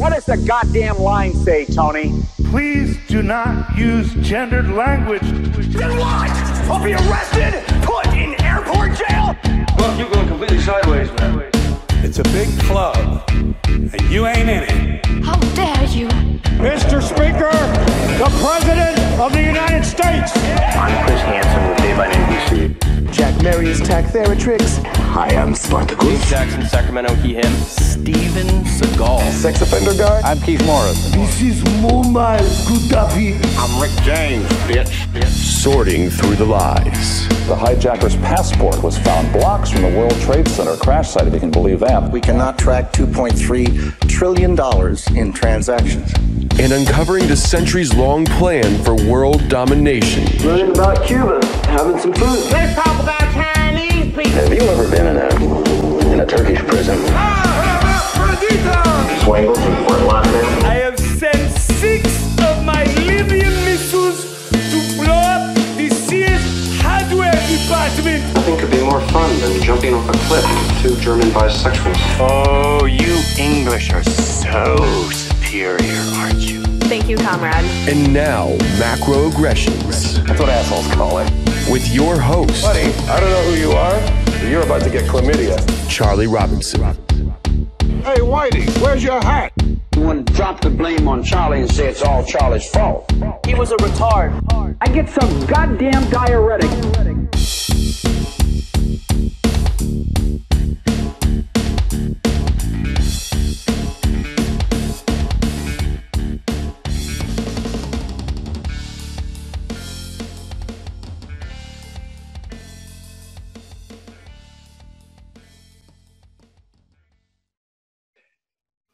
What does the goddamn line say, Tony? Please do not use gendered language. Then what? I'll be arrested, put in airport jail? Look, you're going completely sideways, man. It's a big club, and you ain't in it. How dare you? Mr. Speaker, the President of the United States. I'm Chris Hansen with Day by NBC. Jack Marius Tack-Theratrix. Hi, I'm Spartacus. Jackson, Sacramento, he, him. Steven Seagal. Sex offender guy. I'm Keith Morris. This is Muammar Gaddafi. I'm Rick James, bitch. Sorting through the lies. The hijacker's passport was found blocks from the World Trade Center crash site, if you can believe that. We cannot track $2.3 trillion in transactions. And uncovering the centuries-long plan for world domination. Learning about Cuba, having some food. Let's talk about Chinese people. Have you ever been in a Turkish prison? Swangles from Fort Lauderdale. I have sent 6 of my Libyan missiles to blow up the CS hardware department. Nothing could be more fun than jumping off a cliff with 2 German bisexuals. Oh, you English are so superior, aren't you? Thank you, comrade. And now, macroaggressions. That's what assholes call it. With your host, Buddy, I don't know who you are, but you're about to get chlamydia. Charlie Robinson. Hey, Whitey, where's your hat? You want to drop the blame on Charlie and say it's all Charlie's fault. He was a retard. I get some goddamn diuretic.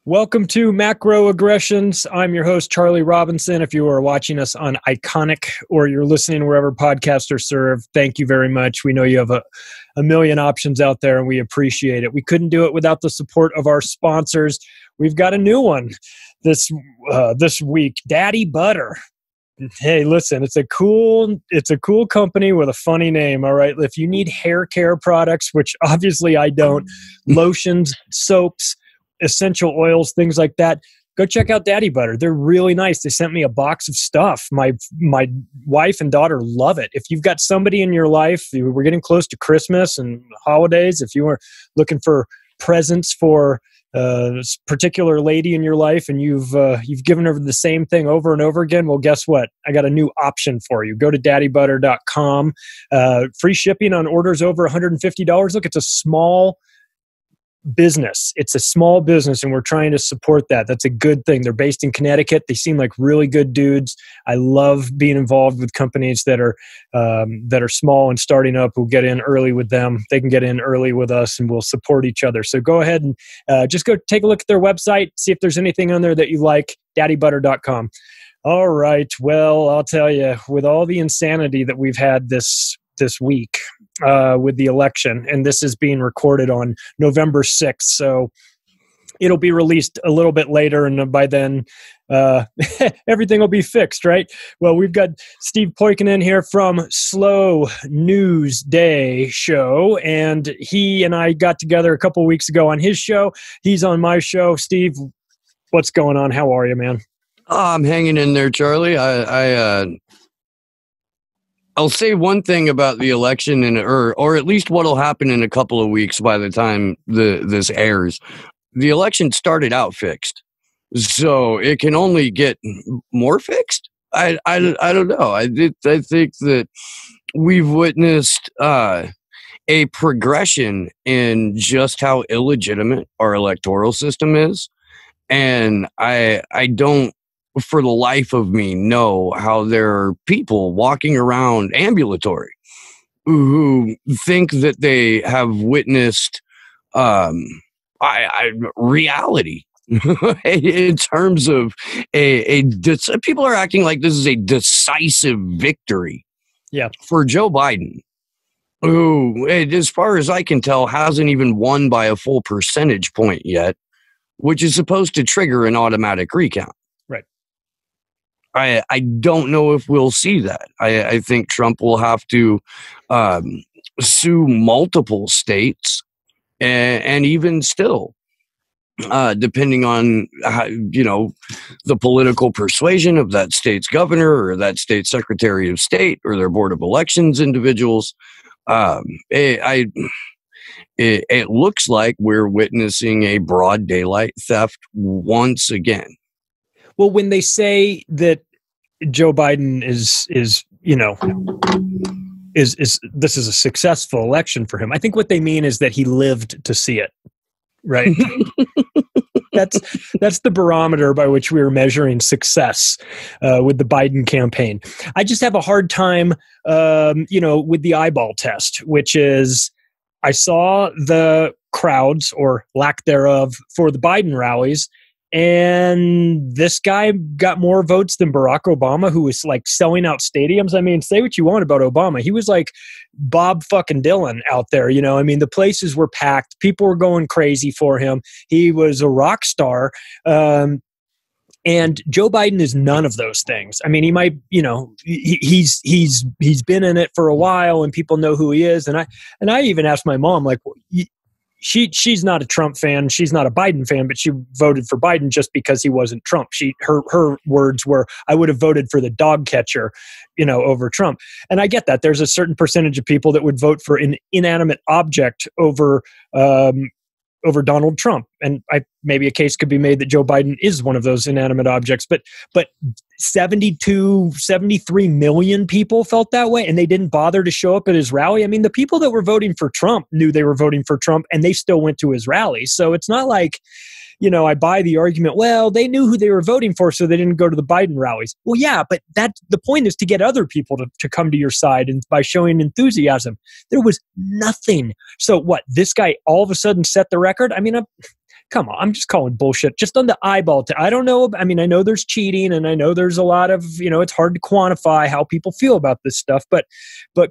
Welcome to Macroaggressions. I'm your host, Charlie Robinson. If you are watching us on Iconic or you're listening wherever podcasts are served, thank you very much. We know you have a million options out there, and we appreciate it. We couldn't do it without the support of our sponsors. We've got a new one this week, Daddy Butter. Hey, listen, it's a cool company with a funny name, all right? If you need hair care products, which obviously I don't, lotions, soaps, essential oils, things like that, go check out Daddy Butter. They're really nice. They sent me a box of stuff. My wife and daughter love it. If you've got somebody in your life, we're getting close to Christmas and holidays, if you are looking for presents for a particular lady in your life and you've given her the same thing over and over again, well, guess what? I got a new option for you. Go to daddybutter.com. Free shipping on orders over $150. Look, it's a small business. It's a small business, and we're trying to support that. That's a good thing. They're based in Connecticut. They seem like really good dudes. I love being involved with companies that are small and starting up. We'll get in early with them. They can get in early with us, and we'll support each other. So go ahead and just go take a look at their website, see if there's anything on there that you like, daddybutter.com. All right. Well, I'll tell you, with all the insanity that we've had this week with the election, and this is being recorded on November 6th, so it'll be released a little bit later, and by then everything will be fixed, right? Well, we've got Steve Poikonen here from Slow News Day show, and he and I got together a couple weeks ago on his show. He's on my show. Steve, what's going on? How are you, man? I'm hanging in there, Charlie. I'll say one thing about the election, or at least what'll happen in a couple of weeks by the time this airs. The election started out fixed, so it can only get more fixed. I don't know. I think that we've witnessed a progression in just how illegitimate our electoral system is, and I don't, for the life of me, know how there are people walking around ambulatory who think that they have witnessed reality in terms of people are acting like this is a decisive victory for Joe Biden, who, as far as I can tell, hasn't even won by a full percentage point yet, which is supposed to trigger an automatic recount. I don't know if we'll see that. I think Trump will have to sue multiple states, and even still, depending on how, the political persuasion of that state's governor or that state's secretary of state or their board of elections individuals. It looks like we're witnessing a broad daylight theft once again. Well, when they say that Joe Biden is this is a successful election for him, I think what they mean is that he lived to see it. Right. That's the barometer by which we are measuring success with the Biden campaign. I just have a hard time, with the eyeball test, which is I saw the crowds or lack thereof for the Biden rallies. And this guy got more votes than Barack Obama, who was like selling out stadiums. I mean, say what you want about Obama. He was like Bob fucking Dylan out there. I mean, the places were packed. People were going crazy for him. He was a rock star. And Joe Biden is none of those things. I mean, he might, he's been in it for a while and people know who he is. And I even asked my mom, like, she's not a Trump fan. She's not a Biden fan, but she voted for Biden just because he wasn't Trump. Her words were, I would have voted for the dog catcher, over Trump. And I get that. There's a certain percentage of people that would vote for an inanimate object over Donald Trump. And maybe a case could be made that Joe Biden is one of those inanimate objects, but 73 million people felt that way, and they didn't bother to show up at his rally. I mean, the people that were voting for Trump knew they were voting for Trump, and they still went to his rally. So it's not like, I buy the argument, well, they knew who they were voting for, so they didn't go to the Biden rallies. Well, yeah, but the point is to get other people to come to your side, and by showing enthusiasm. There was nothing. So what, this guy all of a sudden set the record? I mean, come on, I'm just calling bullshit. Just on the eyeball. I don't know. I mean, I know there's cheating, and I know there's a lot of, it's hard to quantify how people feel about this stuff, but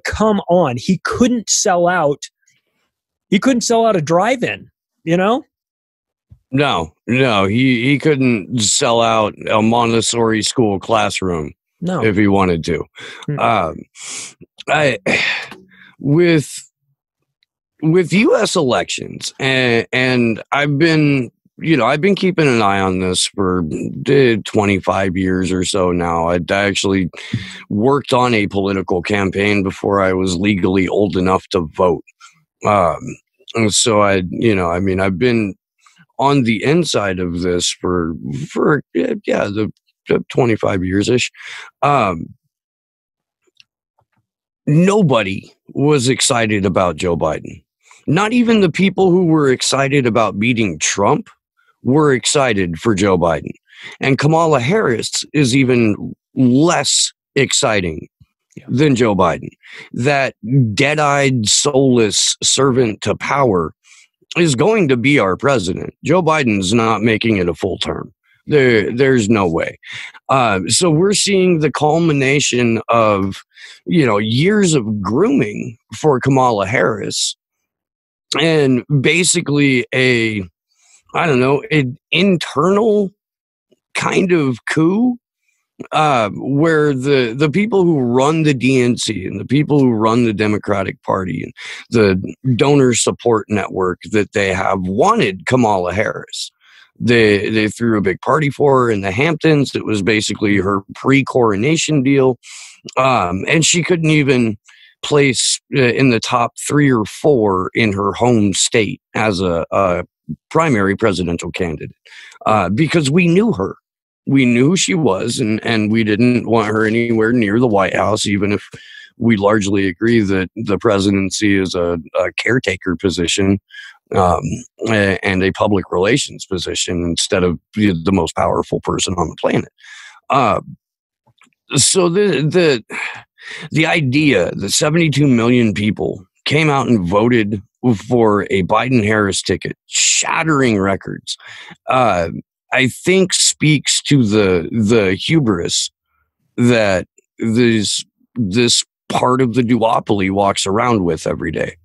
come on. He couldn't sell out a drive-in, No, he couldn't sell out a Montessori school classroom. No, if he wanted to. With U.S. elections, and I've been keeping an eye on this for 25 years or so now. I actually worked on a political campaign before I was legally old enough to vote. And so I've been on the inside of this for 25 years-ish. Nobody was excited about Joe Biden. Not even the people who were excited about beating Trump were excited for Joe Biden. And Kamala Harris is even less exciting than Joe Biden. That dead-eyed, soulless servant to power is going to be our president. Joe Biden's not making it a full term. There's no way. So we're seeing the culmination of, years of grooming for Kamala Harris, and basically an internal kind of coup, where the people who run the DNC and the people who run the Democratic Party and the donor support network that they have wanted Kamala Harris. They threw a big party for her in the Hamptons. It was basically her pre-coronation deal. And she couldn't even place in the top 3 or 4 in her home state as a primary presidential candidate, because we knew her. We knew who she was, and we didn't want her anywhere near the White House, even if we largely agree that the presidency is a caretaker position and a public relations position instead of the most powerful person on the planet. So the idea that 72 million people came out and voted for a Biden-Harris ticket, shattering records, I think speaks to the hubris that this part of the duopoly walks around with every day,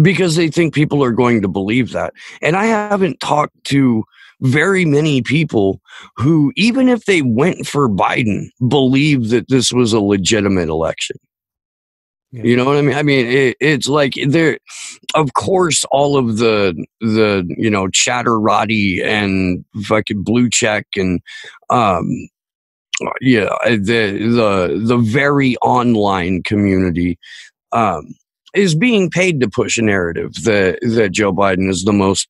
because they think people are going to believe that. And I haven't talked to very many people who, even if they went for Biden, believe that this was a legitimate election. You know what I mean? I mean, it's like there, of course, all of the chatterati and fucking blue check and the very online community is being paid to push a narrative that Joe Biden is the most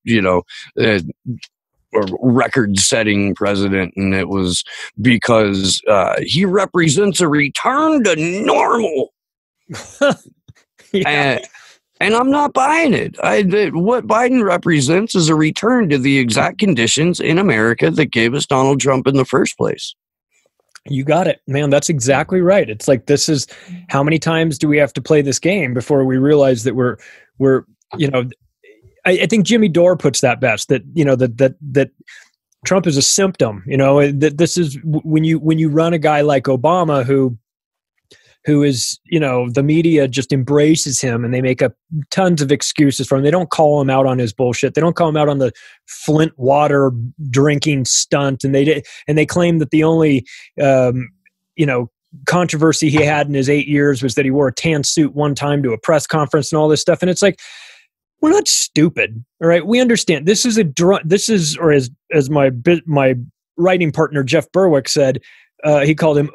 record-setting president, and it was because he represents a return to normal. And I'm not buying it. What Biden represents is a return to the exact conditions in America that gave us Donald Trump in the first place. You got it, man. That's exactly right. It's like, this is, how many times do we have to play this game before we realize that we're I think Jimmy Dore puts that best, that that Trump is a symptom. That this is when you run a guy like Obama who is, the media just embraces him and they make up tons of excuses for him. They don't call him out on his bullshit. They don't call him out on the Flint water drinking stunt. And they claim that the only, controversy he had in his 8 years was that he wore a tan suit one time to a press conference and all this stuff. And it's like, we're not stupid. All right. We understand this is or as my writing partner, Jeff Berwick, said, he called him,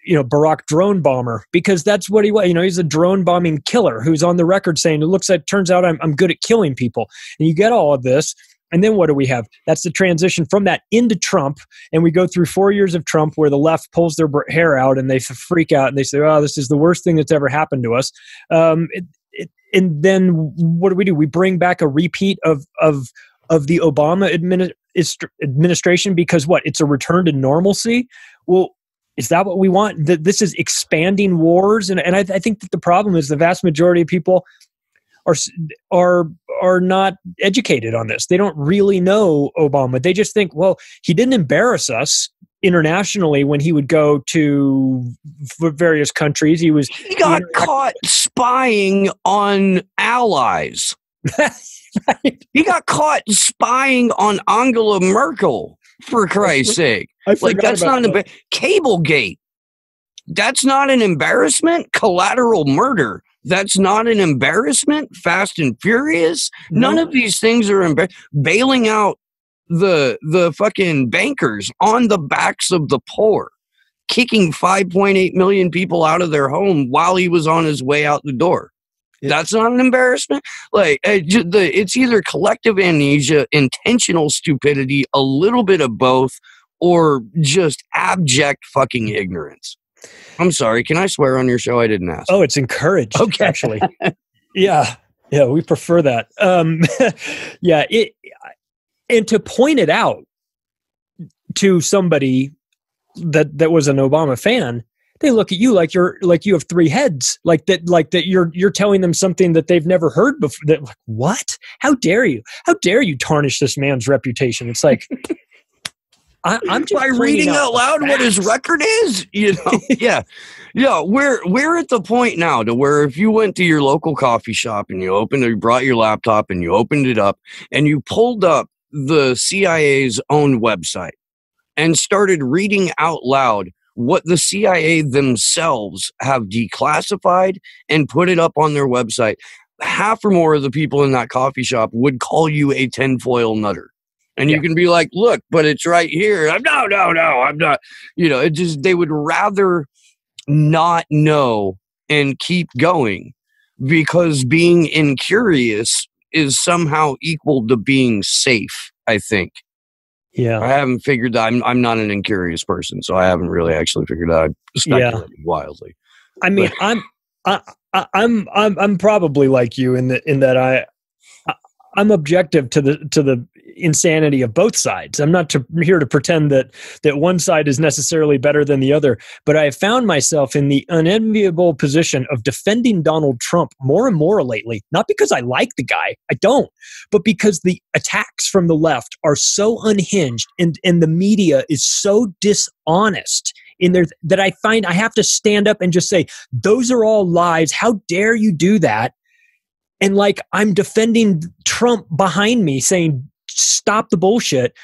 Barack drone bomber, because that's what he was. He's a drone bombing killer who's on the record saying, turns out I'm good at killing people. And you get all of this. And then what do we have? That's the transition from that into Trump. And we go through 4 years of Trump where the left pulls their hair out and they freak out and they say, oh, this is the worst thing that's ever happened to us. And then what do? We bring back a repeat of the Obama administration because what? It's a return to normalcy. Well, is that what we want? This is expanding wars, and I think that the problem is the vast majority of people are not educated on this. They don't really know Obama. They just think, well, he didn't embarrass us internationally when he would go to various countries. He got caught spying on allies. Right. He got caught spying on Angela Merkel, for Christ's sake. That's not Cablegate. That's not an embarrassment. Collateral murder. That's not an embarrassment. Fast and Furious. None of these things are bailing out the fucking bankers on the backs of the poor, kicking 5.8 million people out of their home while he was on his way out the door. That's not an embarrassment. It's either collective amnesia, intentional stupidity, a little bit of both, or just abject fucking ignorance. I'm sorry. Can I swear on your show? I didn't ask. Oh, it's encouraged. Okay, actually. Yeah, we prefer that. And to point it out to somebody that was an Obama fan, they look at you like you have three heads, like that you're telling them something that they've never heard before. What? How dare you? How dare you tarnish this man's reputation? It's like, I'm just by reading out loud what his record is, Yeah. We're at the point now to where if you went to your local coffee shop and you brought your laptop and you opened it up and you pulled up the CIA's own website and started reading out loud what the CIA themselves have declassified and put it up on their website, half or more of the people in that coffee shop would call you a tinfoil nutter. And you can be like, look, but it's right here. No, I'm not. They would rather not know and keep going because being incurious is somehow equal to being safe, I think. Yeah. I haven't figured that. I'm not an incurious person, so I haven't really actually figured out. I'm speculating wildly. I mean, I'm probably like you in that I'm objective to the insanity of both sides. I'm not here to pretend that one side is necessarily better than the other, but I have found myself in the unenviable position of defending Donald Trump more and more lately, not because I like the guy, I don't, but because the attacks from the left are so unhinged and the media is so dishonest in there that I find I have to stand up and just say, those are all lies. How dare you do that? And I'm defending Trump behind me saying, stop the bullshit.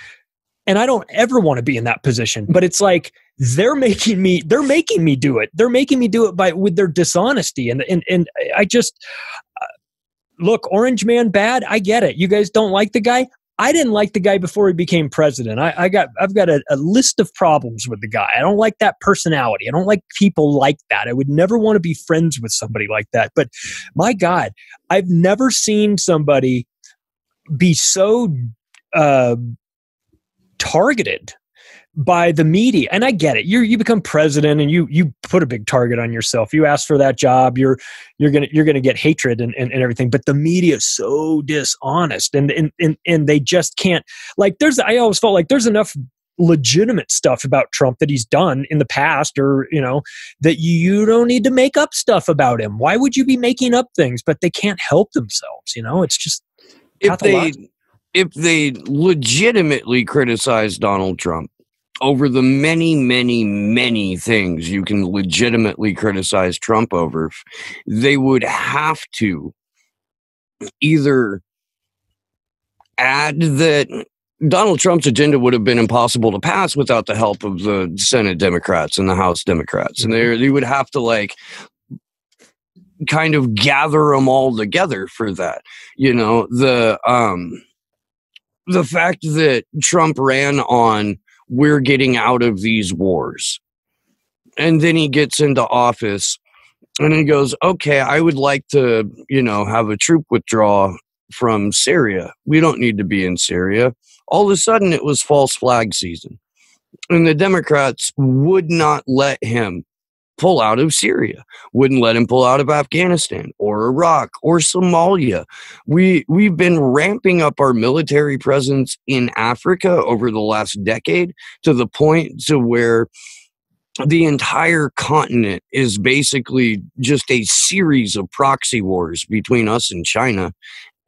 And I don't ever want to be in that position, but it's like they're making me do it. They're making me do it with their dishonesty. And I just look, Orange Man bad. I get it. You guys don't like the guy. I didn't like the guy before he became president. I've got a list of problems with the guy. I don't like that personality. I don't like people like that. I would never want to be friends with somebody like that. But my God, I've never seen somebody be so targeted by the media. And I get it. You become president and you put a big target on yourself. You ask for that job, you're gonna get hatred and everything. But the media is so dishonest and they just can't, like, I always felt like there's enough legitimate stuff about Trump that he's done in the past, or that you don't need to make up stuff about him. Why would you be making up things? But they can't help themselves. It's just if they legitimately criticize Donald Trump over the many, many, many things you can legitimately criticize Trump over, they would have to either add that Donald Trump's agenda would have been impossible to pass without the help of the Senate Democrats and the House Democrats. And they would have to kind of gather them all together for that. The fact that Trump ran on, we're getting out of these wars. And then he gets into office and he goes, okay, I would like to, have a troop withdrawal from Syria. We don't need to be in Syria. All of a sudden it was false flag season. And the Democrats would not let him pull out of Syria, wouldn't let him pull out of Afghanistan or Iraq or Somalia. We've been ramping up our military presence in Africa over the last decade to the point to where the entire continent is basically just a series of proxy wars between us and China.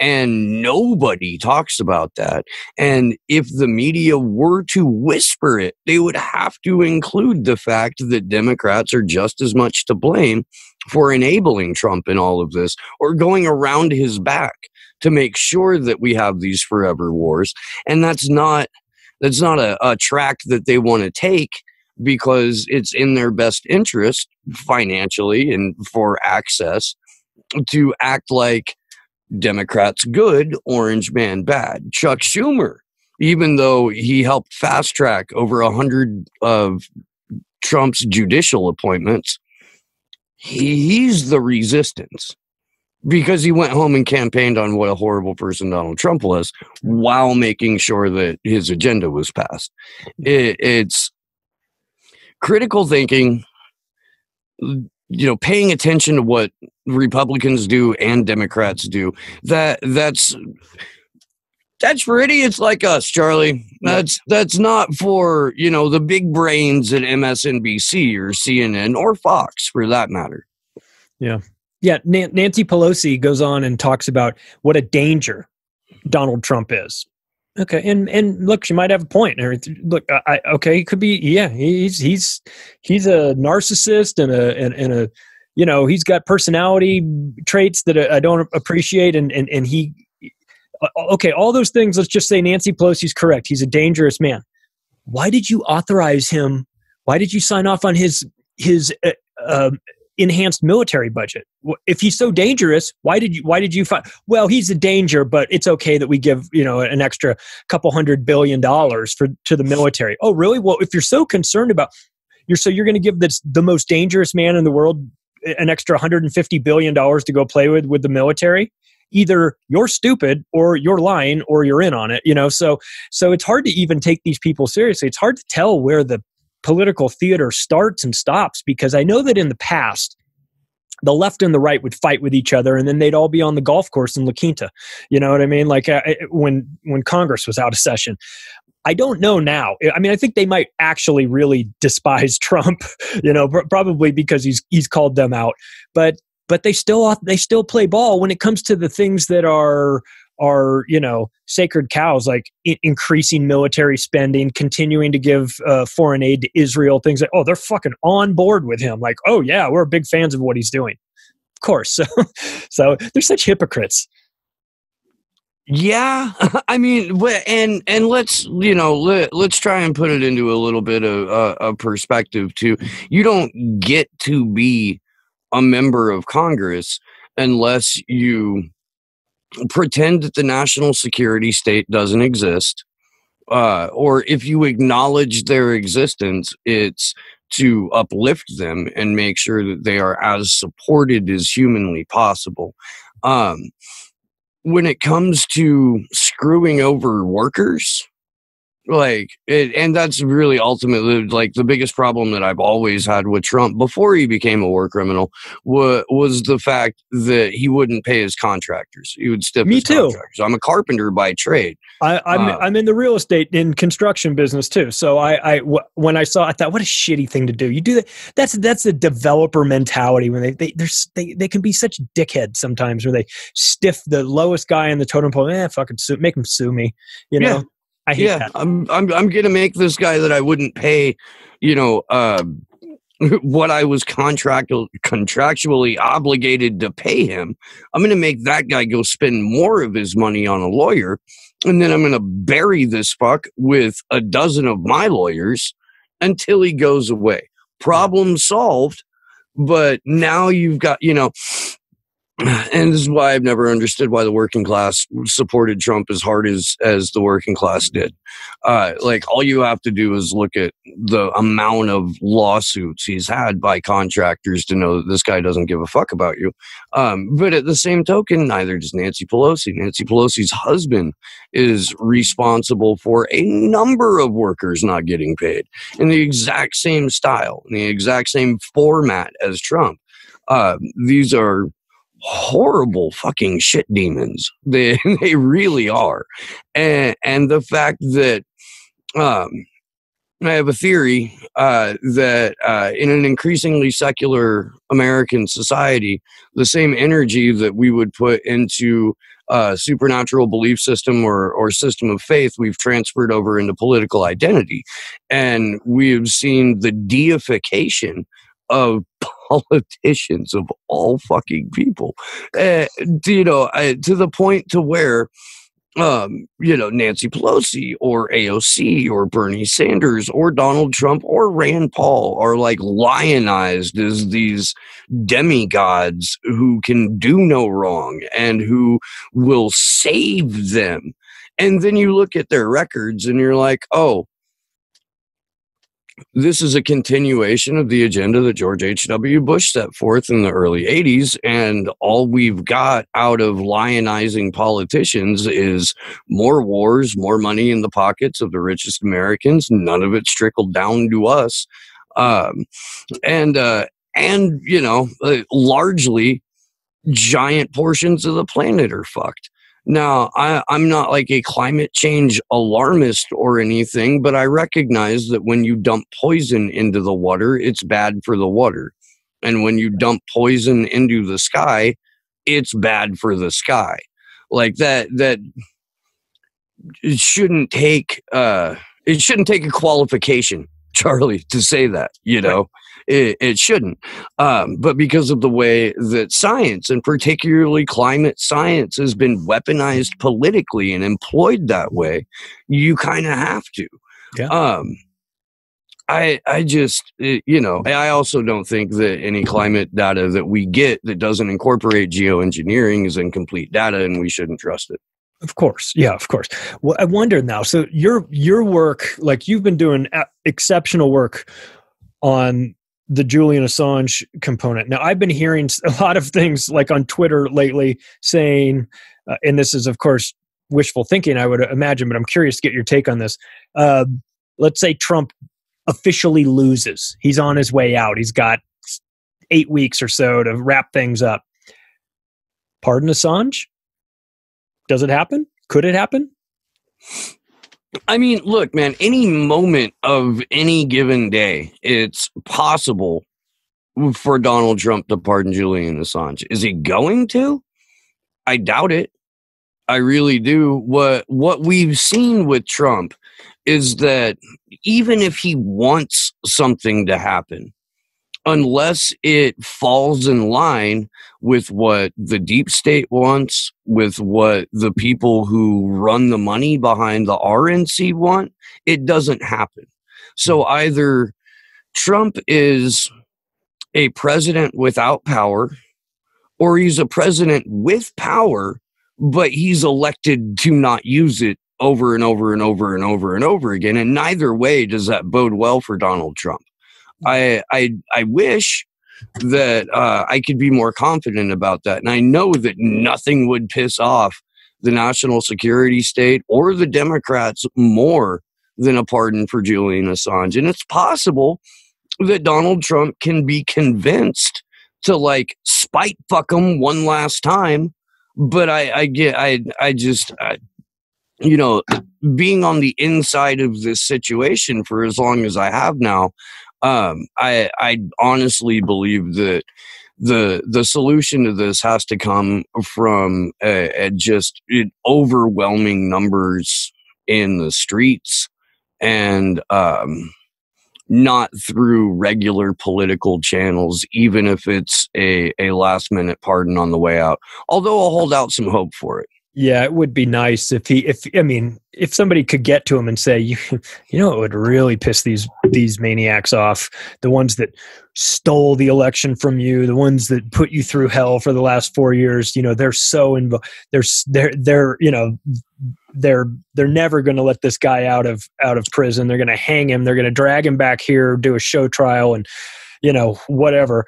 And nobody talks about that. And if the media were to whisper it, they would have to include the fact that Democrats are just as much to blame for enabling Trump in all of this, or going around his back to make sure that we have these forever wars. And that's not a track that they want to take, because it's in their best interest financially and for access to act like Democrats good, Orange Man bad. Chuck Schumer, even though he helped fast track over 100 of Trump's judicial appointments, he's the resistance, because he went home and campaigned on what a horrible person Donald Trump was while making sure that his agenda was passed. It's critical thinking, paying attention to what Republicans do and Democrats do. That's for idiots like us, Charlie. That's not for, the big brains at MSNBC or CNN or Fox, for that matter. Yeah. Yeah. Nancy Pelosi goes on and talks about what a danger Donald Trump is. Okay, and look, she might have a point. Look, okay, he could be. Yeah, he's a narcissist and a he's got personality traits that I don't appreciate, and he. Okay, all those things. Let's just say Nancy Pelosi's correct. He's a dangerous man. Why did you authorize him? Why did you sign off on his enhanced military budget? If he's so dangerous, why did you find? Well, he's a danger, but it's okay that we give an extra couple $100 billion to the military. Oh, really? Well, if you're so concerned about you're going to give the most dangerous man in the world an extra $150 billion to go play with the military. Either you're stupid or you're lying or you're in on it. So it's hard to even take these people seriously. It's hard to tell where the political theater starts and stops, because I know that in the past, the left and the right would fight with each other, and then they'd all be on the golf course in La Quinta. You know what I mean? Like when Congress was out of session. I don't know now. I mean, I think they might actually really despise Trump, probably because he's called them out. But they still play ball when it comes to the things that are sacred cows, like increasing military spending, continuing to give foreign aid to Israel, things like, they're fucking on board with him. Like, oh yeah, we're big fans of what he's doing. Of course. So they're such hypocrites. Yeah, I mean, and let's let's try and put it into a little bit of a perspective too. You don't get to be a member of Congress unless you pretend that the national security state doesn't exist, or if you acknowledge their existence, it's to uplift them and make sure that they are as supported as humanly possible. When it comes to screwing over workers, and that's really ultimately the biggest problem that I've always had with Trump before he became a war criminal was the fact that he wouldn't pay his contractors. He would stiff his contractors. I'm a carpenter by trade. I'm in the real estate and construction business too. So when I saw, I thought, what a shitty thing to do. You do that. That's a developer mentality when they can be such dickheads sometimes, where they stiff the lowest guy in the totem pole. Fucking make him sue me. You know. Yeah. I hate that. I'm gonna make this guy that I wouldn't pay, what I was contractually obligated to pay him. I'm gonna make that guy go spend more of his money on a lawyer, and then I'm gonna bury this fuck with a dozen of my lawyers until he goes away. Problem solved. But now you've got, and this is why I've never understood why the working class supported Trump as hard as the working class did. All you have to do is look at the amount of lawsuits he's had by contractors to know that this guy doesn't give a fuck about you. But at the same token, neither does Nancy Pelosi. Nancy Pelosi's husband is responsible for a number of workers not getting paid in the exact same style, in the exact same format as Trump. These are horrible fucking shit demons. They really are. And the fact that I have a theory that in an increasingly secular American society, the same energy that we would put into supernatural belief system or system of faith, we've transferred over into political identity. And we've seen the deification of politicians of all fucking people, to the point to where, Nancy Pelosi or AOC or Bernie Sanders or Donald Trump or Rand Paul are lionized as these demigods who can do no wrong and who will save them. And then you look at their records and you're like, oh, this is a continuation of the agenda that George H.W. Bush set forth in the early 80s, and all we've got out of lionizing politicians is more wars, more money in the pockets of the richest Americans. None of it's trickled down to us. Largely giant portions of the planet are fucked. Now, I'm not like a climate change alarmist or anything, but I recognize that when you dump poison into the water, it's bad for the water. And when you dump poison into the sky, it's bad for the sky. That it shouldn't take a qualification, Charlie, to say that, Right. It shouldn't. But because of the way that science, and particularly climate science, has been weaponized politically and employed that way, you kind of have to. Yeah. I also don't think that any climate data that we get that doesn't incorporate geoengineering is incomplete data, and we shouldn't trust it. Of course. Yeah, of course. Well, I wonder now, so your work, you've been doing exceptional work on the Julian Assange component. Now, I've been hearing a lot of things on Twitter lately saying, and this is, of course, wishful thinking, I would imagine, but I'm curious to get your take on this. Let's say Trump officially loses. He's on his way out. He's got 8 weeks or so to wrap things up. Pardon Assange? Does it happen? Could it happen? I mean, look, man, any moment of any given day, it's possible for Donald Trump to pardon Julian Assange. Is he going to? I doubt it. I really do. What we've seen with Trump is that even if he wants something to happen, unless it falls in line with what the deep state wants, with what the people who run the money behind the RNC want, it doesn't happen. So either Trump is a president without power, or he's a president with power, but he's elected to not use it over and over and over and over and over again. And neither way does that bode well for Donald Trump. I wish that I could be more confident about that. And I know that nothing would piss off the national security state or the Democrats more than a pardon for Julian Assange. And it's possible that Donald Trump can be convinced to like spite fuck him one last time. But you know, being on the inside of this situation for as long as I have now, I honestly believe that the solution to this has to come from just overwhelming numbers in the streets, and not through regular political channels, even if it's a last minute pardon on the way out. Although I'll hold out some hope for it. Yeah, it would be nice if somebody could get to him and say, you know, it would really piss these maniacs off, the ones that stole the election from you, the ones that put you through hell for the last 4 years. You know, they're so involved. They're never going to let this guy out of prison. They're going to hang him. They're going to drag him back here, do a show trial, and you know, whatever.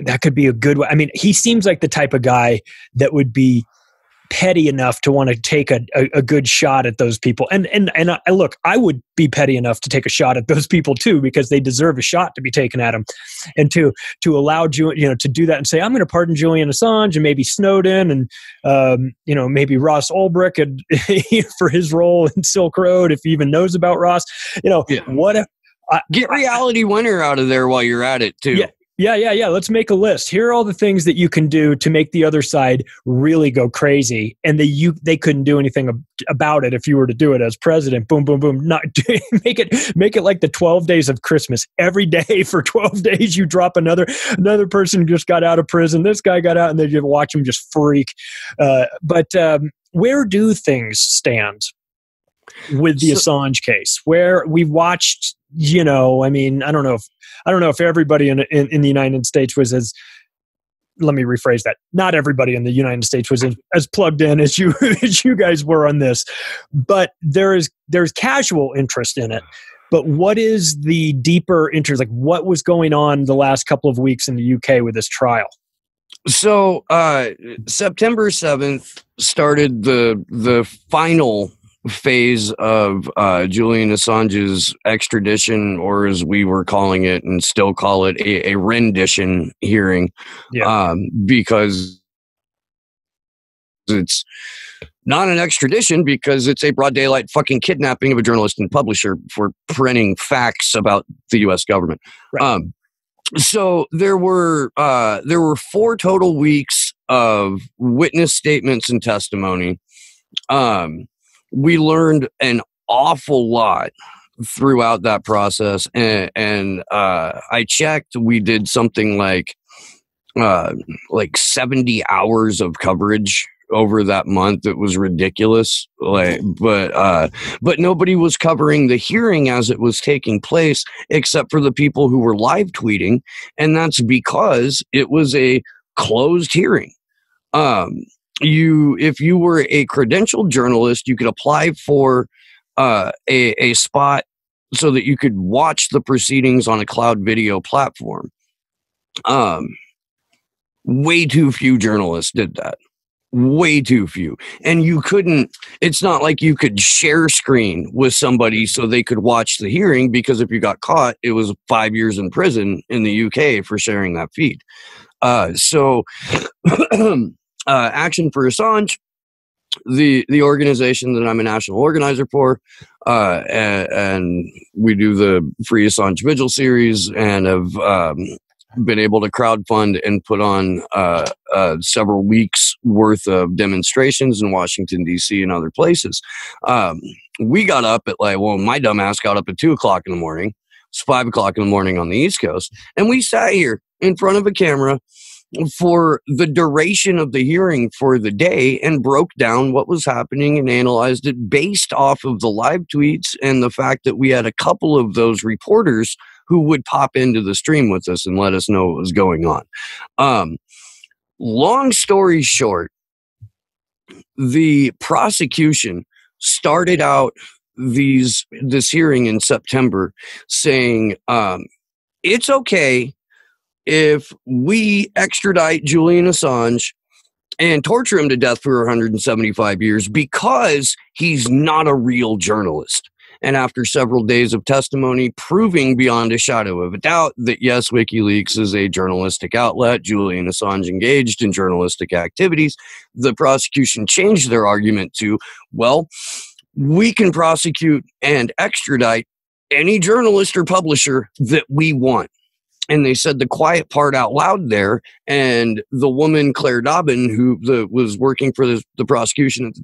That could be a good one. I mean, he seems like the type of guy that would be petty enough to want to take a good shot at those people. And look, I would be petty enough to take a shot at those people too, because they deserve a shot to be taken at them. And to allow to do that and say, I'm going to pardon Julian Assange and maybe Snowden and maybe Ross Ulbricht and for his role in Silk Road, if he even knows about Ross. Get Reality Winner out of there while you're at it too. Yeah. Let's make a list. Here are all the things that you can do to make the other side really go crazy, and they couldn't do anything about it if you were to do it as president. Boom, boom, boom. Not make it like the 12 days of Christmas. Every day for 12 days, you drop another person just got out of prison. This guy got out, and they just watch him just freak. But where do things stand with the Assange case? Where we've watched, I don't know if everybody in the United States was as, let me rephrase that. Not everybody in the United States was as plugged in as you guys were on this, but there's casual interest in it. But what is the deeper interest? Like, what was going on the last couple of weeks in the UK with this trial? So September 7th started the final phase of Julian Assange's extradition, or as we were calling it and still call it, a rendition hearing, because it's not an extradition, because it's a broad daylight fucking kidnapping of a journalist and publisher for printing facts about the U.S. government. Right. So there were 4 total weeks of witness statements and testimony. We learned an awful lot throughout that process, and I checked. We did something like 70 hours of coverage over that month. It was ridiculous. But nobody was covering the hearing as it was taking place, except for the people who were live tweeting, and that's because it was a closed hearing. If you were a credentialed journalist, you could apply for a spot so that you could watch the proceedings on a cloud video platform. Way too few journalists did that. Way too few. And you couldn't, it's not like you could share screen with somebody so they could watch the hearing, because if you got caught, it was 5 years in prison in the UK for sharing that feed. Action for Assange, the organization that I'm a national organizer for, and we do the Free Assange Vigil series, and have been able to crowdfund and put on several weeks worth of demonstrations in Washington, D.C. and other places. We got up at my dumbass got up at 2:00 in the morning, It's 5 o'clock in the morning on the East Coast. And we sat here in front of a camera for the duration of the hearing for the day and broke down what was happening and analyzed it based off of the live tweets and the fact that we had a couple of those reporters who would pop into the stream with us and let us know what was going on. Long story short, the prosecution started out this hearing in September saying it's okay if we extradite Julian Assange and torture him to death for 175 years because he's not a real journalist. And after several days of testimony proving beyond a shadow of a doubt that, yes, WikiLeaks is a journalistic outlet, Julian Assange engaged in journalistic activities, the prosecution changed their argument to, well, we can prosecute and extradite any journalist or publisher that we want. And they said the quiet part out loud there, and the woman, Claire Dobbin, who was working for the prosecution,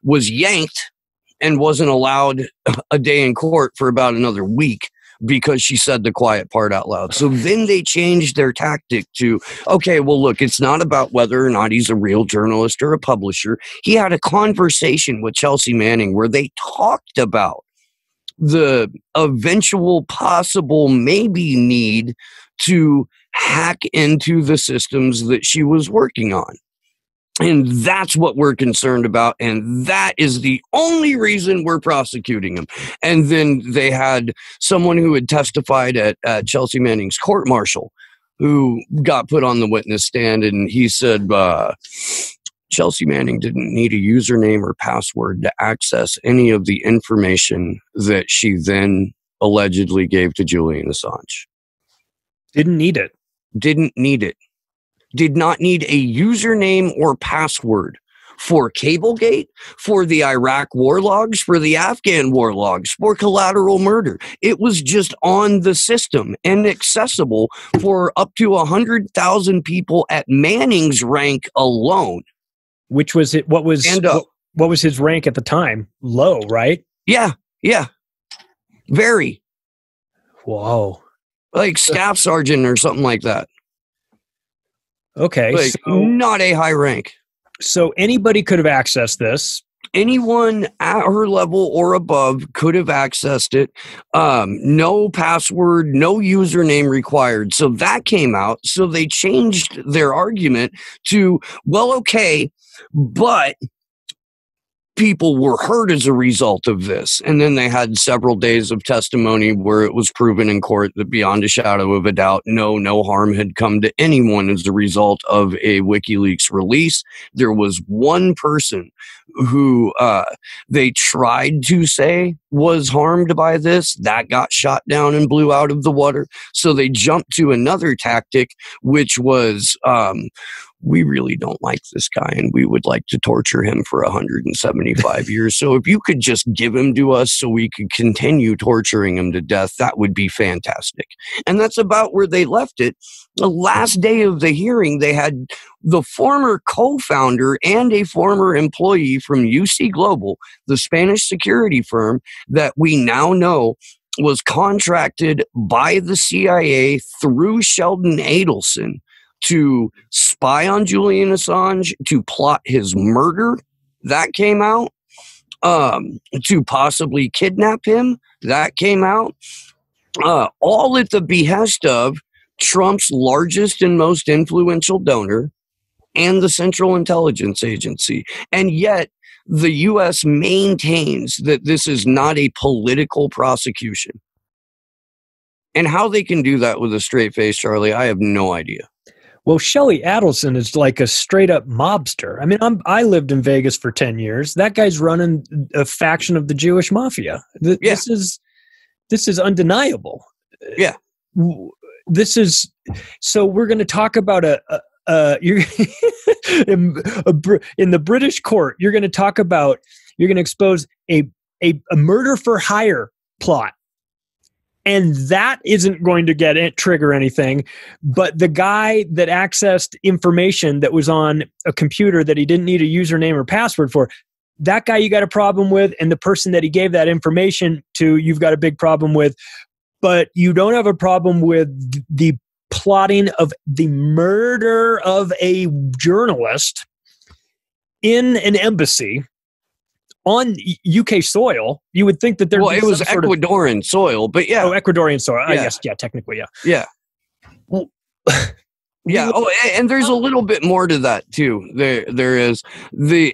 was yanked and wasn't allowed a day in court for about another week because she said the quiet part out loud. So then they changed their tactic to, okay, well, look, it's not about whether or not he's a real journalist or a publisher. He had a conversation with Chelsea Manning where they talked about the eventual possible maybe need to hack into the systems that she was working on. And that's what we're concerned about. And that is the only reason we're prosecuting him. And then they had someone who had testified at Chelsea Manning's court-martial who got put on the witness stand. And he said, Chelsea Manning didn't need a username or password to access any of the information that she then allegedly gave to Julian Assange. Didn't need it. Didn't need it. Did not need a username or password for Cablegate, for the Iraq war logs, for the Afghan war logs, for collateral murder. It was just on the system and accessible for up to 100,000 people at Manning's rank alone. Which was it? What was his rank at the time? Low, right? Yeah. Very. Whoa. Like staff sergeant or something like that. Okay. Like, so, not a high rank. So anybody could have accessed this. Anyone at her level or above could have accessed it. No password, no username required. So that came out. So they changed their argument to, well, okay, but people were hurt as a result of this. And then they had several days of testimony where it was proven in court that beyond a shadow of a doubt, no harm had come to anyone as a result of a WikiLeaks release. There was one person who they tried to say was harmed by this. That got shot down and blew out of the water. So they jumped to another tactic, which was, we really don't like this guy and we would like to torture him for 175 years. So if you could just give him to us so we could continue torturing him to death, that would be fantastic. And that's about where they left it. The last day of the hearing, they had the former co-founder and a former employee from UC Global, the Spanish security firm that we now know was contracted by the CIA through Sheldon Adelson to spy on Julian Assange, to plot his murder. That came out. To possibly kidnap him. That came out. All at the behest of Trump's largest and most influential donor and the Central Intelligence Agency. And yet the U.S. maintains that this is not a political prosecution. And how they can do that with a straight face, Charlie, I have no idea. Well, Shelley Adelson is like a straight-up mobster. I mean, I lived in Vegas for 10 years. That guy's running a faction of the Jewish mafia. This is undeniable. Yeah. This is so. We're going to talk about in the British court. You're going to expose a murder for hire plot. And that isn't going to trigger anything. But the guy that accessed information that was on a computer that he didn't need a username or password for, that guy you got a problem with. And the person that he gave that information to, you've got a big problem with. but you don't have a problem with the plotting of the murder of a journalist in an embassy on UK soil. You would think that there. Well, it was Ecuadorian soil, but yeah. Oh, Ecuadorian soil. I guess, yeah, technically, yeah. Yeah. Well, yeah. Oh, and there's a little bit more to that too. There is the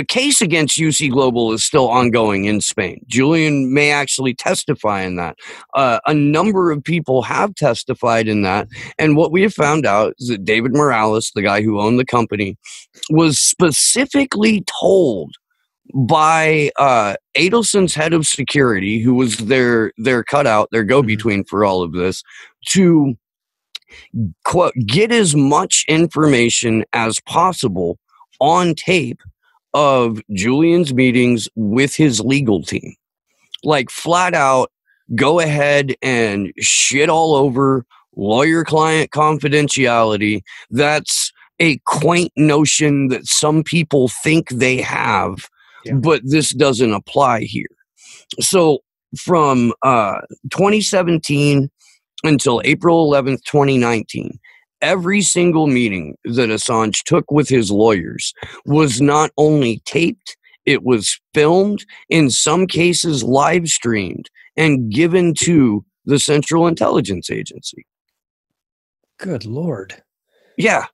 case against UC Global is still ongoing in Spain. Julian may actually testify in that. A number of people have testified in that. And what we have found out is that David Morales, the guy who owned the company, was specifically told by Adelson's head of security, who was their cutout, their go-between for all of this, to, quote, get as much information as possible on tape of Julian's meetings with his legal team. Like, flat out, go ahead and shit all over lawyer-client confidentiality. That's a quaint notion that some people think they have, but this doesn't apply here. So from 2017 until April 11th, 2019, every single meeting that Assange took with his lawyers was not only taped, it was filmed, in some cases live streamed, and given to the Central Intelligence Agency. Good Lord. Yeah.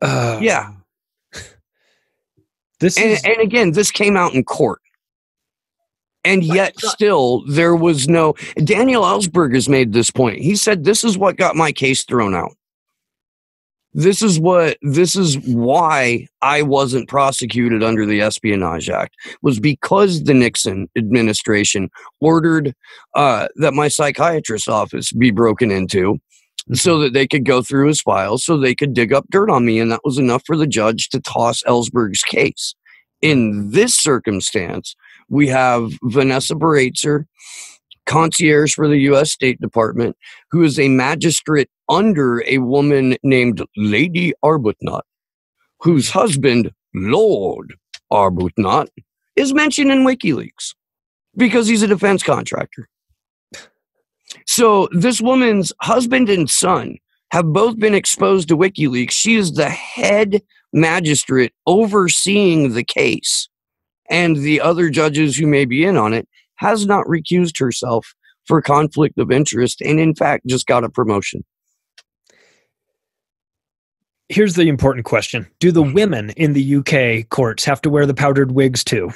Yeah. And again, this came out in court. And yet still there was no... Daniel Ellsberg has made this point. He said, this is what got my case thrown out. This is why I wasn't prosecuted under the Espionage Act, was because the Nixon administration ordered that my psychiatrist's office be broken into so that they could go through his files, so they could dig up dirt on me. And that was enough for the judge to toss Ellsberg's case. In this circumstance, we have Vanessa Baratzer, concierge for the U.S. State Department, who is a magistrate under a woman named Lady Arbuthnot, whose husband, Lord Arbuthnot, is mentioned in WikiLeaks because he's a defense contractor. So this woman's husband and son have both been exposed to WikiLeaks. She is the head magistrate overseeing the case, and the other judges who may be in on it has not recused herself for conflict of interest, and in fact just got a promotion. Here's the important question. Do the women in the UK courts have to wear the powdered wigs too?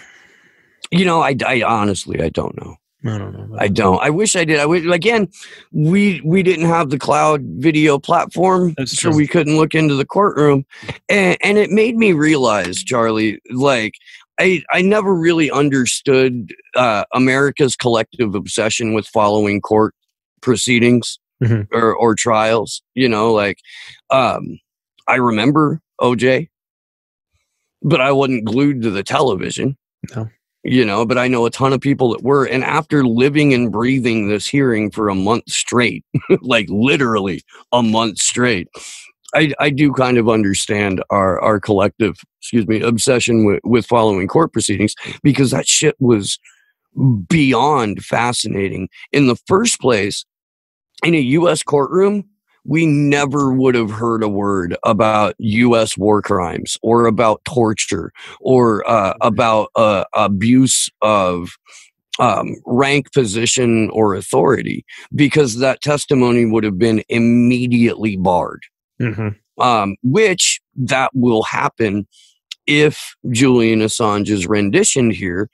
You know, I honestly, I don't know. I don't know. I don't. I wish I did. Again, we didn't have the cloud video platform, so we couldn't look into the courtroom. And it made me realize, Charlie, like, I never really understood America's collective obsession with following court proceedings or trials. You know, like, I remember OJ, but I wasn't glued to the television. No. You know, but I know a ton of people that were. And after living and breathing this hearing for a month straight, like literally a month straight, I do kind of understand our collective, obsession with following court proceedings, because that shit was beyond fascinating. In the first place, in a U.S. courtroom, we never would have heard a word about U.S. war crimes or about torture or about abuse of rank, position, or authority, because that testimony would have been immediately barred. Which that will happen if Julian Assange's rendition here,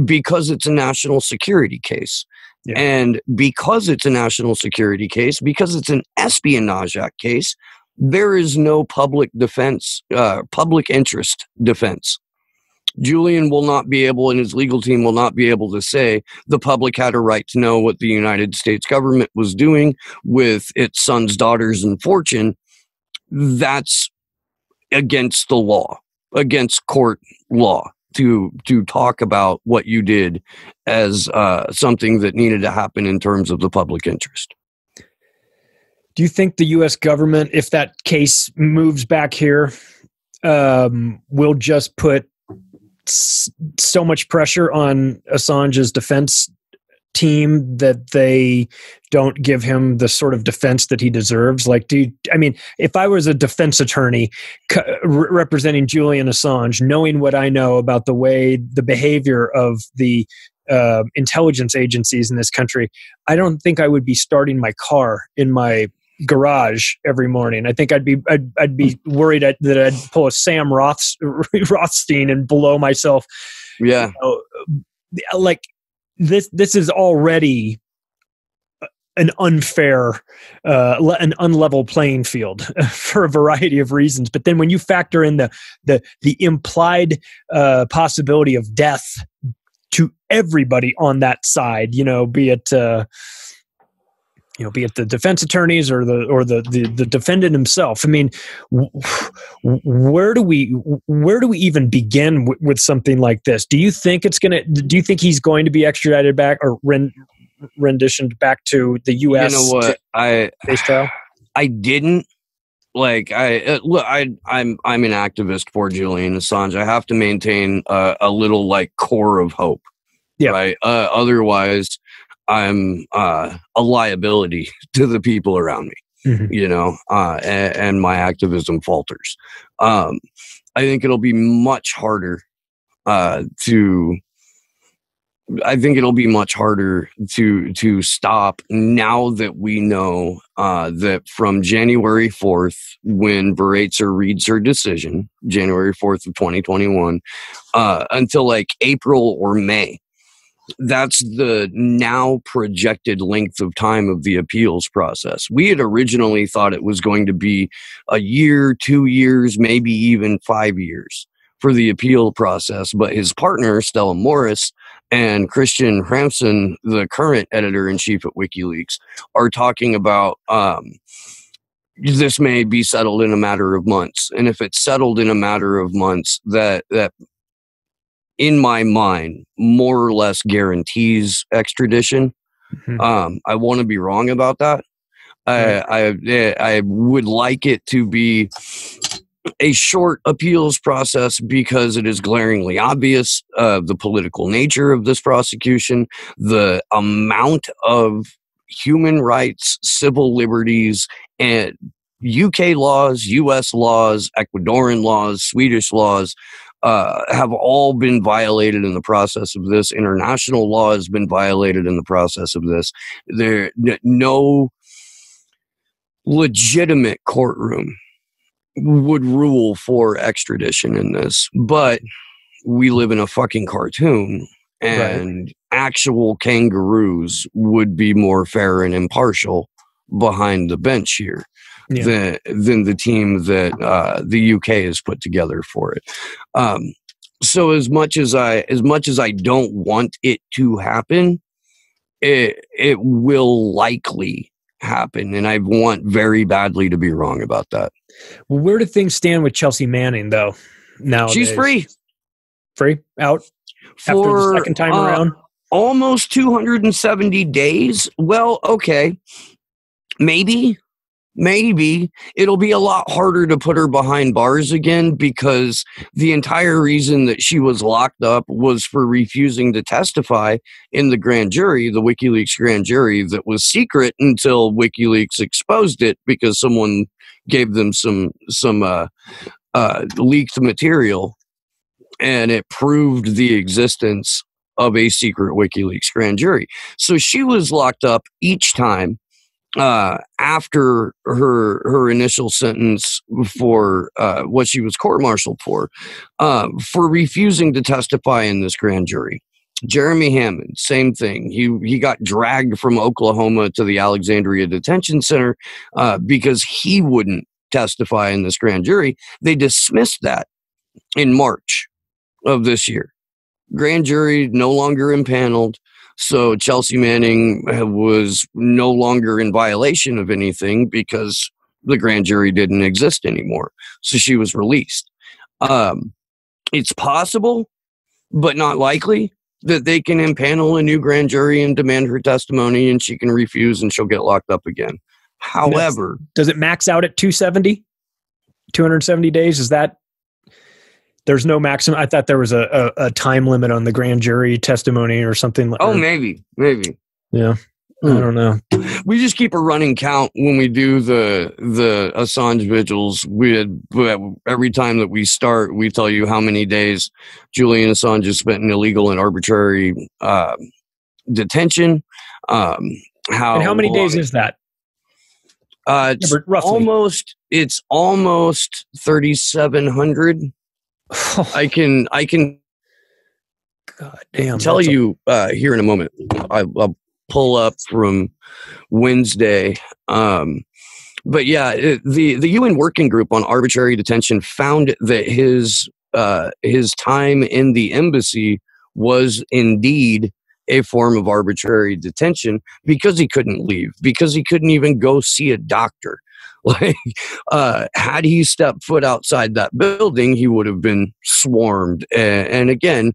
because it's a national security case. Yeah. And because it's a national security case, because it's an Espionage Act case, there is no public defense, public interest defense. Julian will not be able, and his legal team will not be able to say the public had a right to know what the United States government was doing with its sons, daughters, and fortune. That's against the law, against court law, to talk about what you did as something that needed to happen in terms of the public interest. Do you think the U.S. government, if that case moves back here, will just put so much pressure on Assange's defense team that they don't give him the sort of defense that he deserves? Like, if I was a defense attorney representing Julian Assange, knowing what I know about the behavior of the intelligence agencies in this country, I don't think I would be starting my car in my garage every morning. I think I'd be worried that I'd pull a Sam Rothstein and blow myself. Yeah. Like this is already an unfair, an unlevel playing field for a variety of reasons. But then when you factor in the implied possibility of death to everybody on that side, be it the defense attorneys or the defendant himself. I mean, where do we even begin with something like this? Do you think he's going to be extradited back or renditioned back to the U.S.? You know what? Face trial? I didn't. Like I'm an activist for Julian Assange. I have to maintain a little like core of hope. Yeah. Right. Otherwise, I'm a liability to the people around me, and my activism falters. I think it'll be much harder to stop now that we know that from January 4th, when Bareitzer reads her decision, January 4th of 2021, until like April or May. That's the now projected length of time of the appeals process. We had originally thought it was going to be a year, 2 years, maybe even 5 years for the appeal process. But his partner, Stella Morris, and Christian Hramson, the current editor-in-chief at WikiLeaks, are talking about this may be settled in a matter of months. And if it's settled in a matter of months, that in my mind, more or less guarantees extradition. Mm-hmm. I want to be wrong about that. I would like it to be a short appeals process because it is glaringly obvious the political nature of this prosecution, the amount of human rights, civil liberties, and UK laws, US laws, Ecuadorian laws, Swedish laws, have all been violated in the process of this. International law has been violated in the process of this. No legitimate courtroom would rule for extradition in this, but we live in a fucking cartoon, and actual kangaroos would be more fair and impartial behind the bench here. Yeah. Than the team that the UK has put together for it. So as much as I don't want it to happen, it will likely happen, and I want very badly to be wrong about that. Well, where do things stand with Chelsea Manning, though? Now she's free out after the second time around. Almost 270 days. Well, okay, maybe it'll be a lot harder to put her behind bars again, because the entire reason that she was locked up was for refusing to testify in the grand jury, the WikiLeaks grand jury, that was secret until WikiLeaks exposed it because someone gave them some leaked material, and it proved the existence of a secret WikiLeaks grand jury. So she was locked up each time after her initial sentence for what she was court-martialed for refusing to testify in this grand jury. Jeremy Hammond, same thing. He got dragged from Oklahoma to the Alexandria Detention Center because he wouldn't testify in this grand jury. They dismissed that in March of this year. Grand jury no longer impaneled. So Chelsea Manning was no longer in violation of anything because the grand jury didn't exist anymore. So she was released. It's possible, but not likely, that they can impanel a new grand jury and demand her testimony, and she can refuse and she'll get locked up again. However, does it max out at 270 days? Is that... There's no maximum. I thought there was a time limit on the grand jury testimony or something. Oh, maybe. Yeah. I don't know. We just keep a running count when we do the Assange vigils. Every time that we start, we tell you how many days Julian Assange has spent in illegal and arbitrary detention. How many days is that? It's almost 3,700. I can God damn, tell you here in a moment. I'll pull up from Wednesday. But yeah, the UN Working Group on Arbitrary Detention found that his time in the embassy was indeed a form of arbitrary detention because he couldn't leave, because he couldn't even go see a doctor. Like, had he stepped foot outside that building, he would have been swarmed and again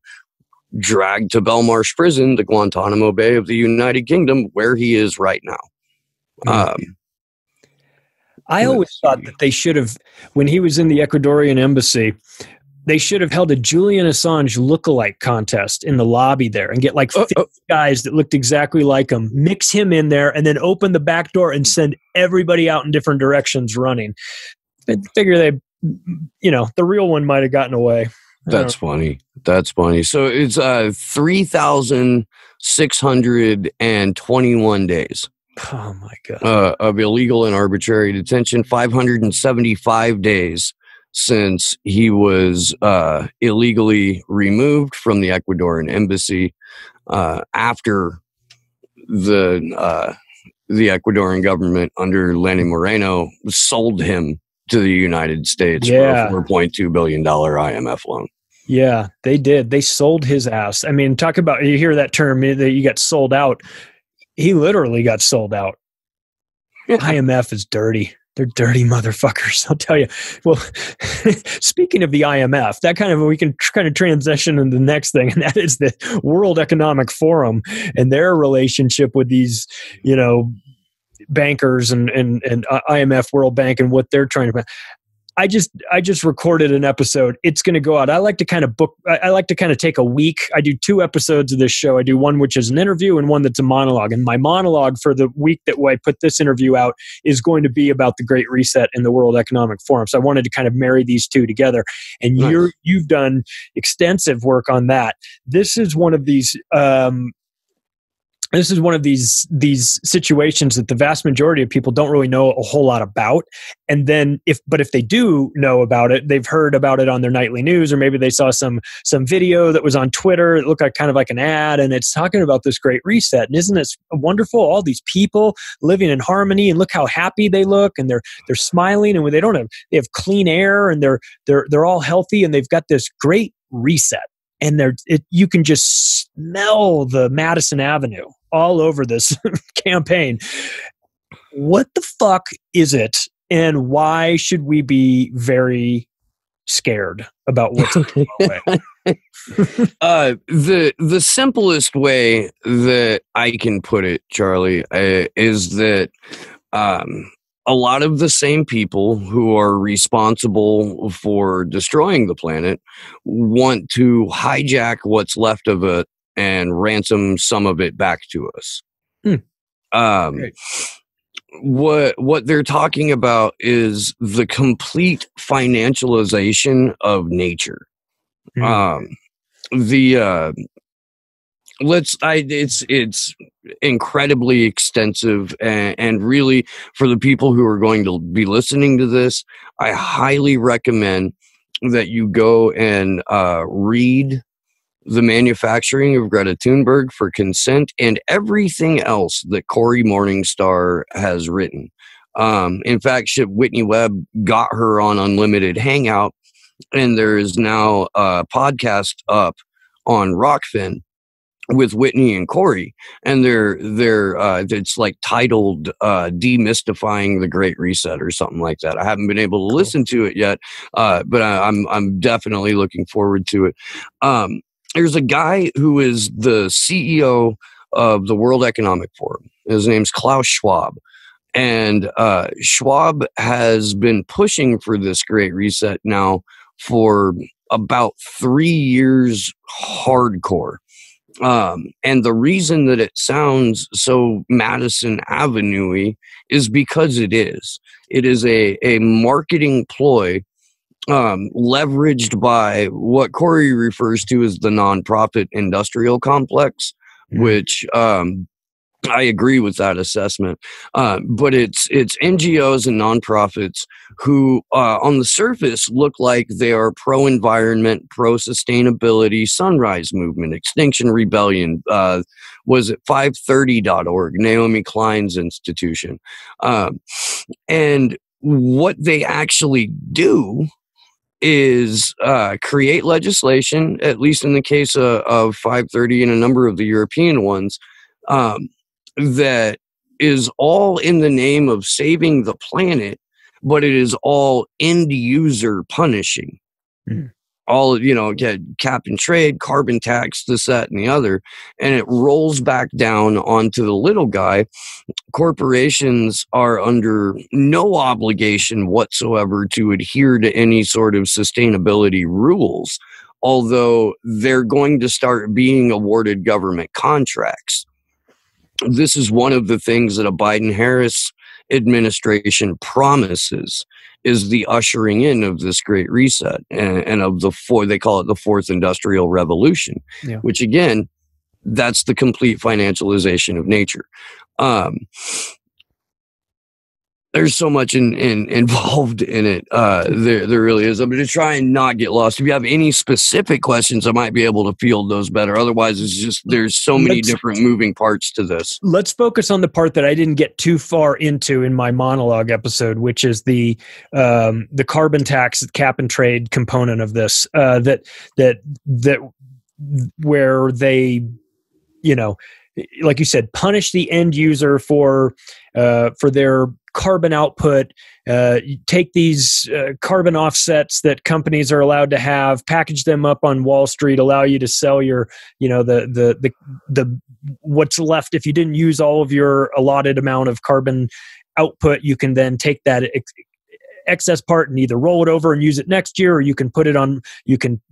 dragged to Belmarsh Prison, the Guantanamo Bay of the United Kingdom, where he is right now. I always thought that they should have, when he was in the Ecuadorian embassy, they should have held a Julian Assange lookalike contest in the lobby there and get like 50 guys that looked exactly like him, mix him in there, and then open the back door and send everybody out in different directions running. I figure they, the real one might have gotten away. That's funny. So it's 3,621 days. Oh my God. Of illegal and arbitrary detention, 575 days since he was illegally removed from the Ecuadorian embassy after the Ecuadorian government under Lenin Moreno sold him to the United States for a $4.2 billion IMF loan. Yeah, they did. They sold his ass. I mean, talk about, you hear that term, that you got sold out. He literally got sold out. Yeah. IMF is dirty. They're dirty motherfuckers, I'll tell you. Well, speaking of the IMF, we can kind of transition into the next thing, and that is the World Economic Forum and their relationship with these, bankers and IMF, World Bank, and what they're trying to. I just recorded an episode. It's going to go out. I like to kind of take a week. I do 2 episodes of this show. I do one which is an interview and one that's a monologue. And my monologue for the week that I put this interview out is going to be about the Great Reset and the World Economic Forum. So I wanted to kind of marry these two together. And nice. You've done extensive work on that. This is one of these. This is one of these situations that the vast majority of people don't really know a whole lot about. And then if they do know about it, they've heard about it on their nightly news, or maybe they saw some video that was on Twitter. It looked like kind of like an ad, and it's talking about this Great Reset. And isn't it wonderful? All these people living in harmony, and look how happy they look, and they're smiling, and they have clean air, and they're all healthy, and they've got this great reset. And you can just smell the Madison Avenue all over this campaign. What the fuck is it, and why should we be very scared about what's going on? The simplest way that I can put it, Charlie, is that a lot of the same people who are responsible for destroying the planet want to hijack what's left of it and ransom some of it back to us. What they're talking about is the complete financialization of nature. It's incredibly extensive, and really, for the people who are going to be listening to this, I highly recommend that you go and read The Manufacturing of Greta Thunberg for Consent and everything else that Cory Morningstar has written. In fact, Whitney Webb got her on Unlimited Hangout, and there is now a podcast up on Rockfin with Whitney and Cory, and they're it's like titled Demystifying the Great Reset or something like that. I haven't been able to listen to it yet, but I'm definitely looking forward to it. There's a guy who is the CEO of the World Economic Forum. His name's Klaus Schwab, and Schwab has been pushing for this Great Reset now for about 3 years hardcore. And the reason that it sounds so Madison Avenue-y is because it is. It is a marketing ploy leveraged by what Corey refers to as the nonprofit industrial complex, which I agree with that assessment. But it's NGOs and nonprofits who, on the surface, look like they are pro-environment, pro-sustainability, Sunrise Movement, Extinction Rebellion, was it 530.org, Naomi Klein's institution. And what they actually do is create legislation, at least in the case of 530 and a number of the European ones, that is all in the name of saving the planet, but it is all end user punishing. All, cap and trade, carbon tax, this, that, and the other. And it rolls back down onto the little guy. Corporations are under no obligation whatsoever to adhere to any sort of sustainability rules, although they're going to start being awarded government contracts. This is one of the things that a Biden-Harris administration promises, is the ushering in of this great reset and of they call it the fourth industrial revolution, which again, that's the complete financialization of nature. There's so much involved in it. There really is. I'm going to try and not get lost. If you have any specific questions, I might be able to field those better. Otherwise, it's just there's so many different moving parts to this. Let's focus on the part that I didn't get too far into in my monologue episode, which is the carbon tax cap and trade component of this. That where they, like you said, punish the end user for their carbon output, take these carbon offsets that companies are allowed to have, package them up on Wall Street, allow you to sell your, the what's left. If you didn't use all of your allotted amount of carbon output, you can then take that excess part and either roll it over and use it next year, or you can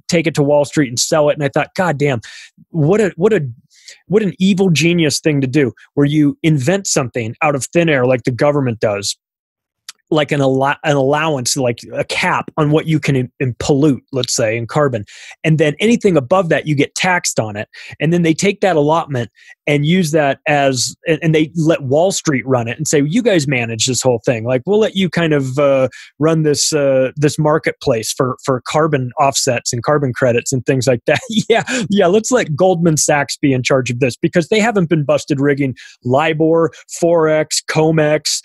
take it to Wall Street and sell it. And I thought, God damn, what an evil genius thing to do, where you invent something out of thin air like the government does, like an allowance, like a cap on what you can pollute, let's say, in carbon. And then anything above that, you get taxed on it. And then they take that allotment and use that and they let Wall Street run it and say, you guys manage this whole thing. Like, we'll let you kind of run this marketplace for carbon offsets and carbon credits and things like that. Yeah. Let's let Goldman Sachs be in charge of this, because they haven't been busted rigging LIBOR, Forex, COMEX,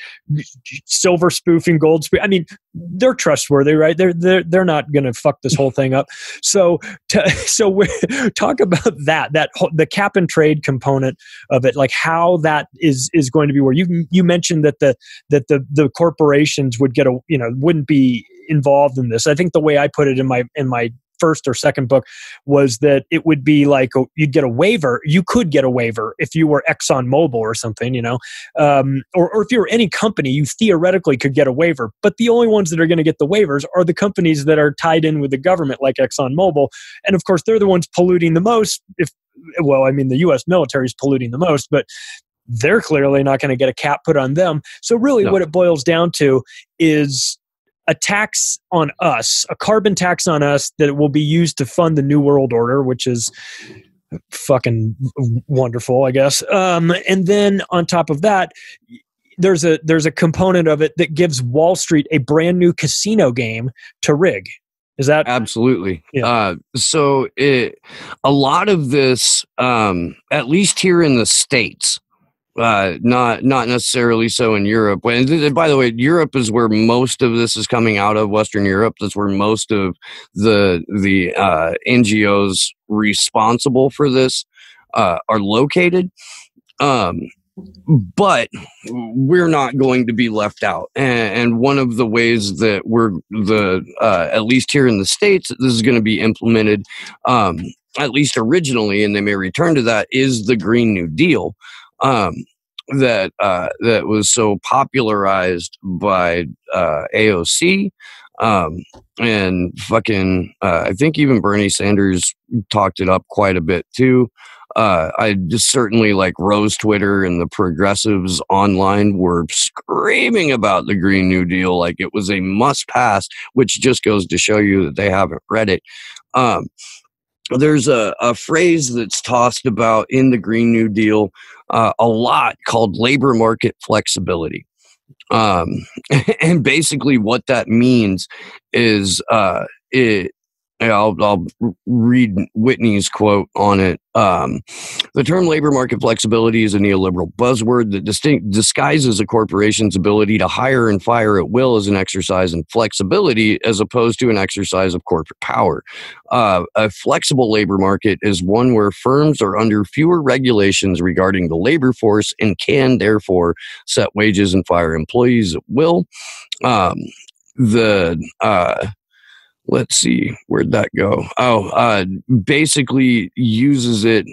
silver spoofing, gold spoofing. I mean, they're trustworthy, right? They're not going to fuck this whole thing up. So we talk about the cap and trade component of it, like how that is going to be. Where you mentioned that the corporations would wouldn't be involved in this. I think the way I put it in my first or second book was that it would be like you'd get a waiver. You could get a waiver if you were ExxonMobil or something, or if you were any company, you theoretically could get a waiver. But the only ones that are going to get the waivers are the companies that are tied in with the government, like ExxonMobil. And of course, they're the ones polluting the most. The U.S. military is polluting the most, but they're clearly not going to get a cap put on them. So really what it boils down to is a tax on us, a carbon tax on us that will be used to fund the New World Order, which is fucking wonderful, I guess. And then on top of that, there's a component of it that gives Wall Street a brand new casino game to rig. Is that absolutely? Yeah. So a lot of this, at least here in the States, not necessarily so in Europe. And by the way, Europe is where most of this is coming out of. Western Europe. That's where most of the NGOs responsible for this are located. But we're not going to be left out. And one of the ways that at least here in the States, this is going to be implemented, at least originally, and they may return to that, is the Green New Deal. That was so popularized by AOC, and fucking I think even Bernie Sanders talked it up quite a bit too. I just certainly like Rose Twitter and the progressives online were screaming about the Green New Deal like it was a must pass, which just goes to show you that they haven't read it. There's a phrase that's tossed about in the Green New Deal a lot called labor market flexibility. And basically what that means is I'll read Whitney's quote on it. The term labor market flexibility is a neoliberal buzzword that disguises a corporation's ability to hire and fire at will as an exercise in flexibility as opposed to an exercise of corporate power. A flexible labor market is one where firms are under fewer regulations regarding the labor force and can therefore set wages and fire employees at will. Let's see, where'd that go? Basically uses it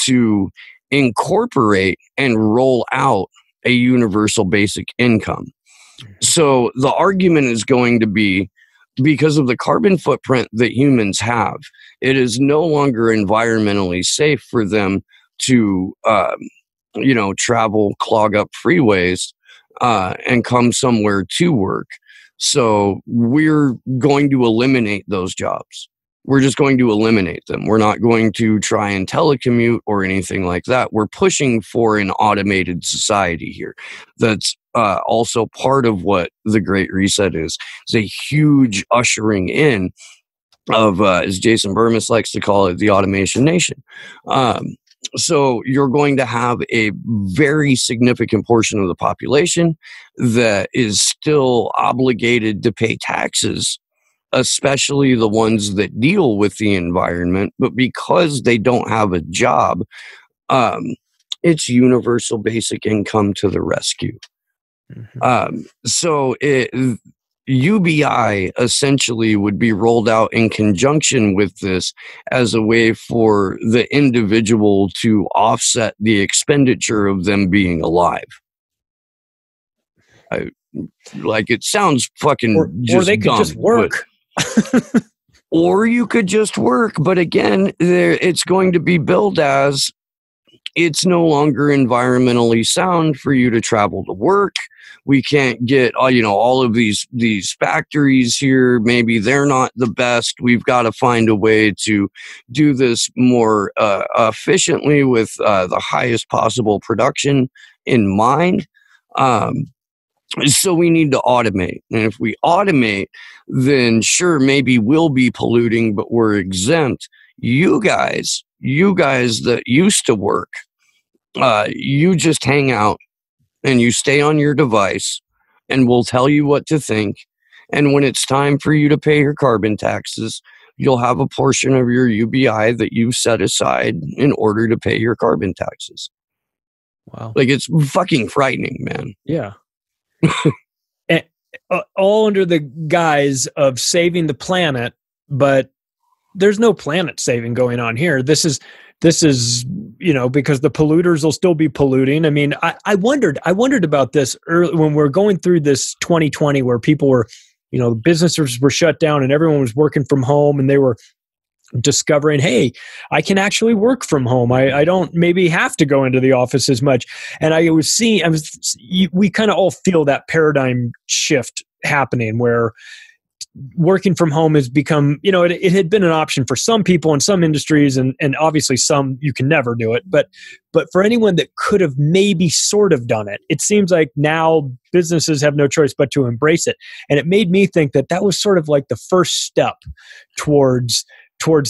to incorporate and roll out a universal basic income. So the argument is going to be, because of the carbon footprint that humans have, it is no longer environmentally safe for them to, travel, clog up freeways, and come somewhere to work. So we're going to eliminate those jobs. We're just going to eliminate them. We're not going to try and telecommute or anything like that. We're pushing for an automated society here. That's also part of what the Great Reset is. It's a huge ushering in of, as Jason Burmis likes to call it, the automation nation. So you're going to have a very significant portion of the population that is still obligated to pay taxes, especially the ones that deal with the environment. But because they don't have a job, it's universal basic income to the rescue. So UBI essentially would be rolled out in conjunction with this as a way for the individual to offset the expenditure of them being alive. It sounds fucking or they could dumb, just work. Or you could just work, but again, it's going to be billed as it's no longer environmentally sound for you to travel to work. We can't get, all of these factories here. Maybe they're not the best. We've got to find a way to do this more efficiently with the highest possible production in mind. So we need to automate. And if we automate, then sure, maybe we'll be polluting, but we're exempt. You guys that used to work, you just hang out and you stay on your device and we'll tell you what to think. And when it's time for you to pay your carbon taxes, you'll have a portion of your UBI that you set aside in order to pay your carbon taxes. Wow. It's fucking frightening, man. Yeah. And, all under the guise of saving the planet, but there's no planet saving going on here. This is, because the polluters will still be polluting. I mean, I wondered about this early when we're going through this 2020 where people were, businesses were shut down and everyone was working from home and they were discovering, hey, I can actually work from home. I don't maybe have to go into the office as much. And we kind of all feel that paradigm shift happening where working from home has become, it had been an option for some people in some industries and obviously some you can never do it. But for anyone that could have maybe sort of done it, it seems like now businesses have no choice but to embrace it. And it made me think that was sort of like the first step towards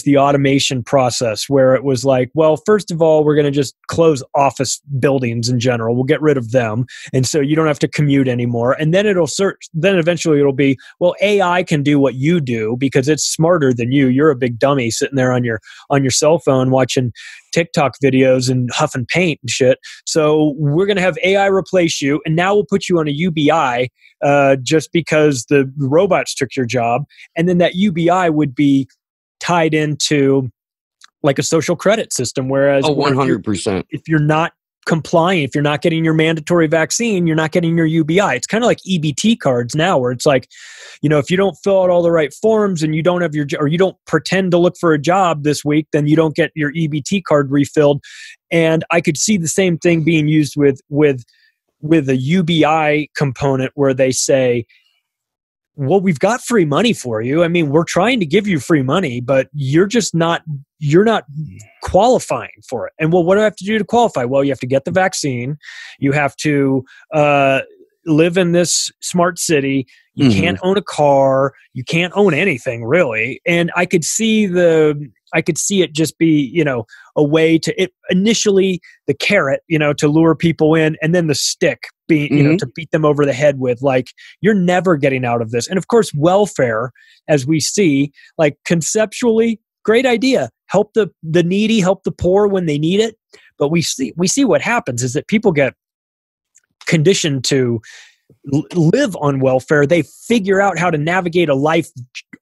the automation process, where it was like, well, first of all, we're going to just close office buildings in general. We'll get rid of them. And so you don't have to commute anymore. And then then eventually it'll be, well, AI can do what you do because it's smarter than you. You're a big dummy sitting there on your cell phone watching TikTok videos and huffing paint and shit. So we're going to have AI replace you. And now we'll put you on a UBI just because the robots took your job. And then that UBI would be tied into like a social credit system. Whereas 100%. If you're not complying. If you're not getting your mandatory vaccine, you're not getting your UBI. It's kind of like EBT cards now, where it's like, if you don't fill out all the right forms and you don't have or you don't pretend to look for a job this week, then you don't get your EBT card refilled. And I could see the same thing being used with a UBI component, where they say, well, we've got free money for you. I mean, we're trying to give you free money, but you're not qualifying for it. And well, what do I have to do to qualify? Well, you have to get the vaccine. You have to live in this smart city. You can't own a car. You can't own anything really. And I could see it just be, a way to initially the carrot, to lure people in, and then the stick being, to beat them over the head with, like, you're never getting out of this. And of course, welfare, as we see, like, conceptually, great idea. Help the needy, help the poor when they need it. But we see what happens is that people get conditioned to live on welfare. They figure out how to navigate a life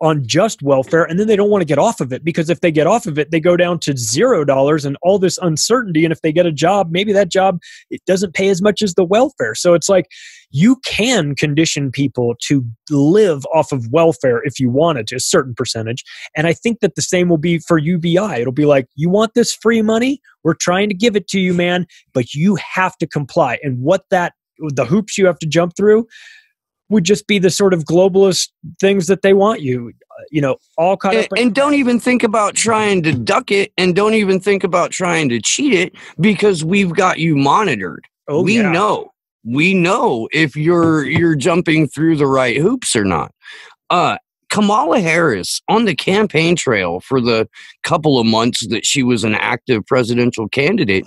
on just welfare, and then they don't want to get off of it, because if they get off of it, they go down to $0 and all this uncertainty. And if they get a job, maybe that job, it doesn't pay as much as the welfare. So it's like, you can condition people to live off of welfare if you wanted to, a certain percentage. And I think that the same will be for UBI. It'll be like, you want this free money? We're trying to give it to you, man, but you have to comply. And the hoops you have to jump through would just be the sort of globalist things that they want you, all caught up. And don't even think about trying to duck it, and don't even think about trying to cheat it, because we've got you monitored. We know if you're jumping through the right hoops or not. Kamala Harris, on the campaign trail for the couple of months that she was an active presidential candidate,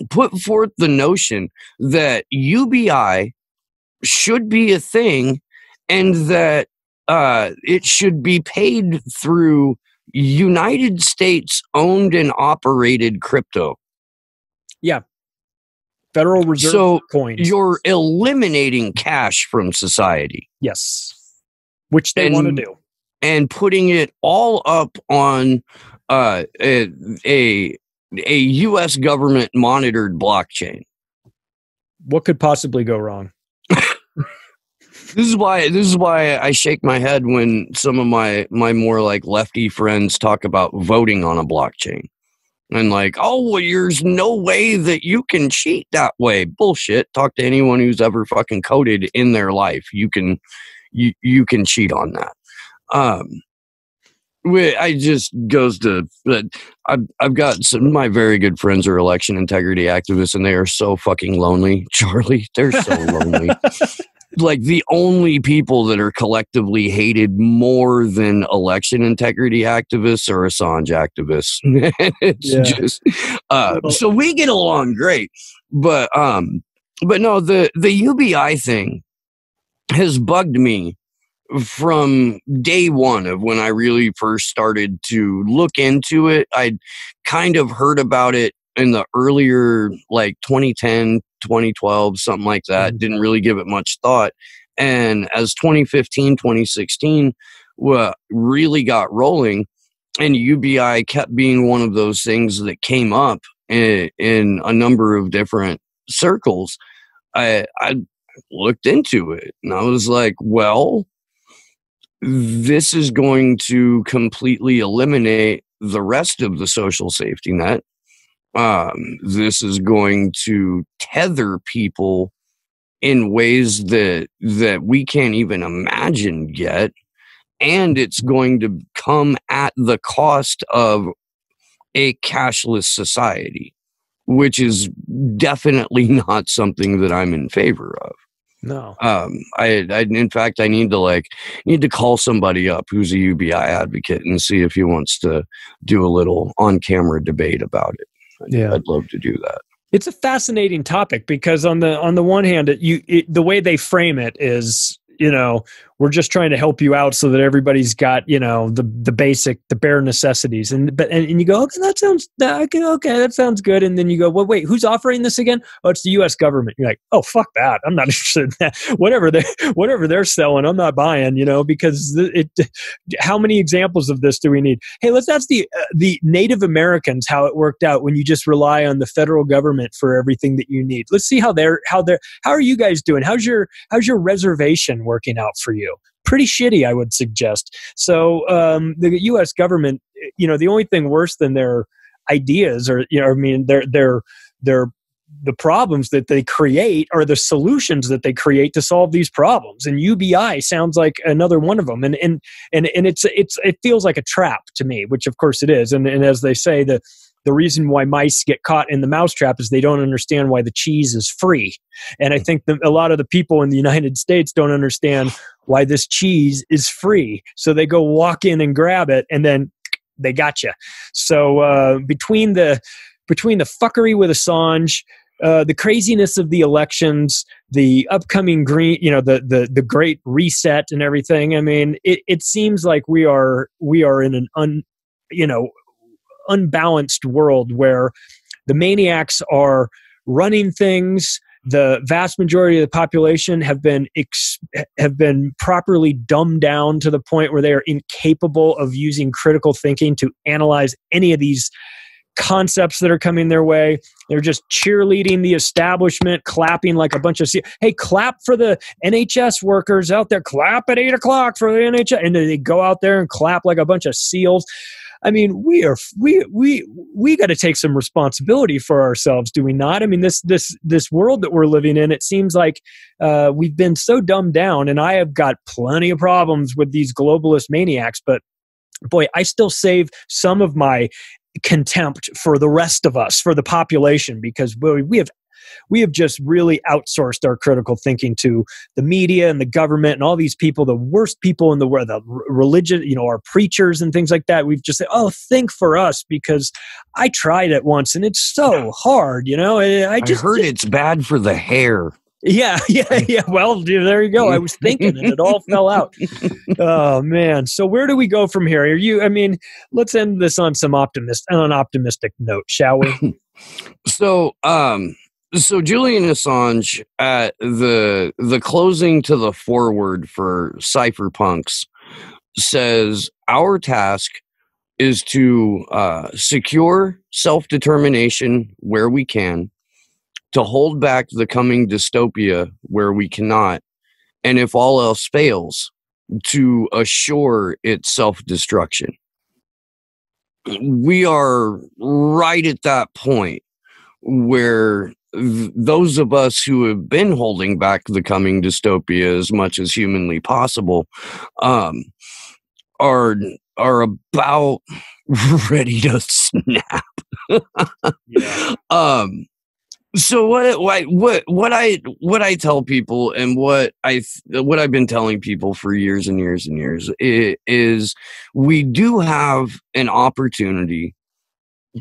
put forth the notion that UBI should be a thing, and that it should be paid through United States owned and operated crypto. Yeah. Federal Reserve coins. You're eliminating cash from society. Yes. Which they want to do. And putting it all up on a U.S. government monitored blockchain. What could possibly go wrong? This is why I shake my head when some of my more like lefty friends talk about voting on a blockchain. And like, oh, well, there's no way that you can cheat that way. Bullshit. Talk to anyone who's ever fucking coded in their life. You can cheat on that. I just goes to that. I've got some of my very good friends are election integrity activists, and they are so fucking lonely, Charlie. They're so lonely. Like, the only people that are collectively hated more than election integrity activists are Assange activists. It's just so we get along great, but no, the UBI thing has bugged me from day one of when I really first started to look into it. I'd kind of heard about it in the earlier, like 2010, 2012, something like that. Didn't really give it much thought. And as 2015, 2016 really got rolling, and UBI kept being one of those things that came up in a number of different circles, I looked into it, and I was like, well, this is going to completely eliminate the rest of the social safety net. This is going to tether people in ways that we can't even imagine yet. And it's going to come at the cost of a cashless society, which is definitely not something that I'm in favor of. No. In fact, I need to call somebody up who's a UBI advocate and see if he wants to do a little on-camera debate about it. Yeah, I'd love to do that. It's a fascinating topic because on the one hand, the way they frame it is, we're just trying to help you out so that everybody's got, the basic, the bare necessities. And you go, okay, that sounds good. And then you go, well, wait, who's offering this again? Oh, it's the U.S. government. You're like, oh, fuck that. I'm not interested in that. Whatever they're selling, I'm not buying, because how many examples of this do we need? Hey, let's ask the Native Americans how it worked out when you just rely on the federal government for everything that you need. Let's see how are you guys doing? How's your reservation working out for you? Pretty shitty, I would suggest. So the U.S. government, the only thing worse than their ideas or, their the problems that they create are the solutions that they create to solve these problems. And UBI sounds like another one of them. And it feels like a trap to me, which of course it is. And as they say, the reason why mice get caught in the mousetrap is they don't understand why the cheese is free. And I think a lot of the people in the United States don't understand why this cheese is free. So they go walk in and grab it, and then they got you. So between the fuckery with Assange, the craziness of the elections, the upcoming the Great Reset and everything, I mean, it seems like we are in an unbalanced world where the maniacs are running things. The vast majority of the population have been properly dumbed down to the point where they are incapable of using critical thinking to analyze any of these concepts that are coming their way. They're just cheerleading the establishment, clapping like a bunch of hey, clap for the NHS workers out there, clap at 8:00 for the NHS, and then they go out there and clap like a bunch of seals. I mean, we got to take some responsibility for ourselves, do we not? I mean, this world that we're living in, it seems like we've been so dumbed down, and I have got plenty of problems with these globalist maniacs, but boy, I still save some of my contempt for the rest of us, for the population, because we have just really outsourced our critical thinking to the media and the government and all these people, the worst people in the world, the religion, our preachers and things like that. We've just said, oh, think for us, because I tried it once and it's so hard, I heard it's bad for the hair. Yeah. Well, dude, there you go. I was thinking and it all fell out. Oh man. So where do we go from here? Let's end this on an optimistic note, shall we? So Julian Assange at the closing to the foreword for Cypherpunks says, our task is to secure self-determination where we can, to hold back the coming dystopia where we cannot, and if all else fails, to assure its self-destruction. We are right at that point where those of us who have been holding back the coming dystopia as much as humanly possible are about ready to snap. Yeah. So what I tell people, and what I've been telling people for years and years and years is we do have an opportunity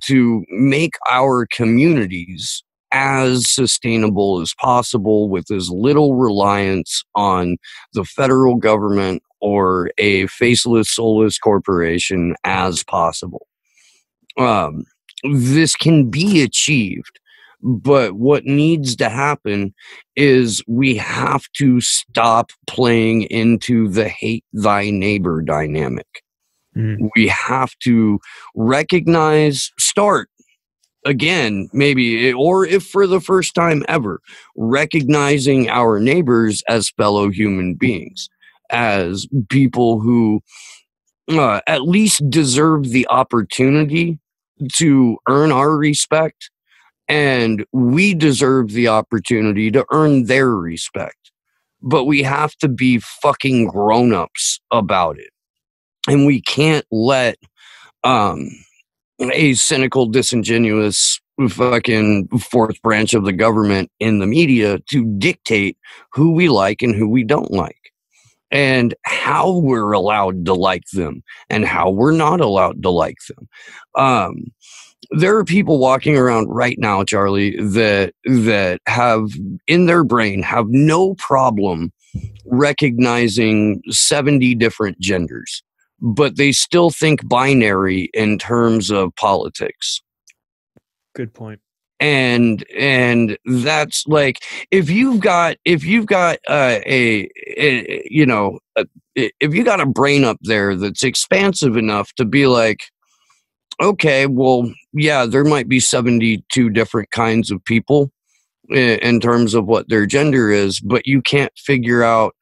to make our communities as sustainable as possible with as little reliance on the federal government or a faceless, soulless corporation as possible. This can be achieved, but what needs to happen is we have to stop playing into the hate thy neighbor dynamic. We have to start again, maybe, or if for the first time ever, recognizing our neighbors as fellow human beings, as people who at least deserve the opportunity to earn our respect, and we deserve the opportunity to earn their respect. But we have to be fucking grown-ups about it. And we can't let a cynical, disingenuous fucking fourth branch of the government in the media to dictate who we like and who we don't like, and how we're allowed to like them and how we're not allowed to like them. there are people walking around right now, Charlie, that have in their brain have no problem recognizing 70 different genders, but they still think binary in terms of politics. Good point. And that's like, if you've got if you got a brain up there that's expansive enough to be like, okay, well, yeah, there might be 72 different kinds of people in terms of what their gender is, but you can't figure out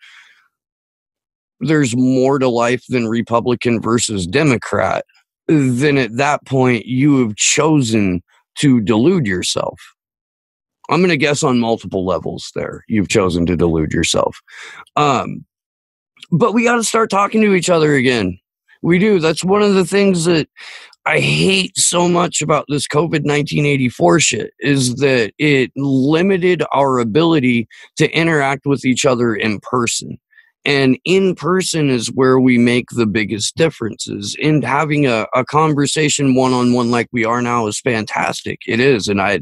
there's more to life than Republican versus Democrat, then at that point you have chosen to delude yourself. I'm going to guess on multiple levels there, you've chosen to delude yourself. But we got to start talking to each other again. We do. That's one of the things that I hate so much about this COVID 1984 shit, is that it limited our ability to interact with each other in person. And in person is where we make the biggest differences. And having a conversation one-on-one like we are now is fantastic. It is. And I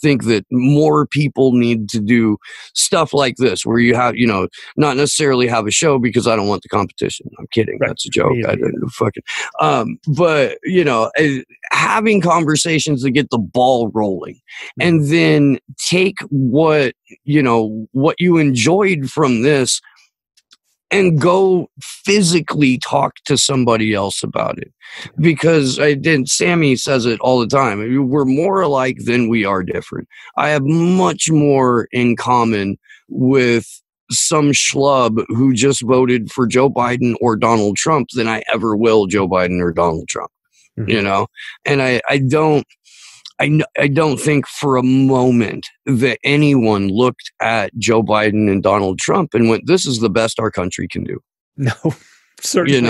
think that more people need to do stuff like this, where you have, not necessarily have a show, because I don't want the competition. I'm kidding. Right. That's a joke. I don't fucking, but, having conversations that get the ball rolling, and then take what you enjoyed from this and go physically talk to somebody else about it. Because Sammy says it all the time. We're more alike than we are different. I have much more in common with some schlub who just voted for Joe Biden or Donald Trump than I ever will Joe Biden or Donald Trump. Mm-hmm. And I don't think for a moment that anyone looked at Joe Biden and Donald Trump and went, this is the best our country can do. No, certainly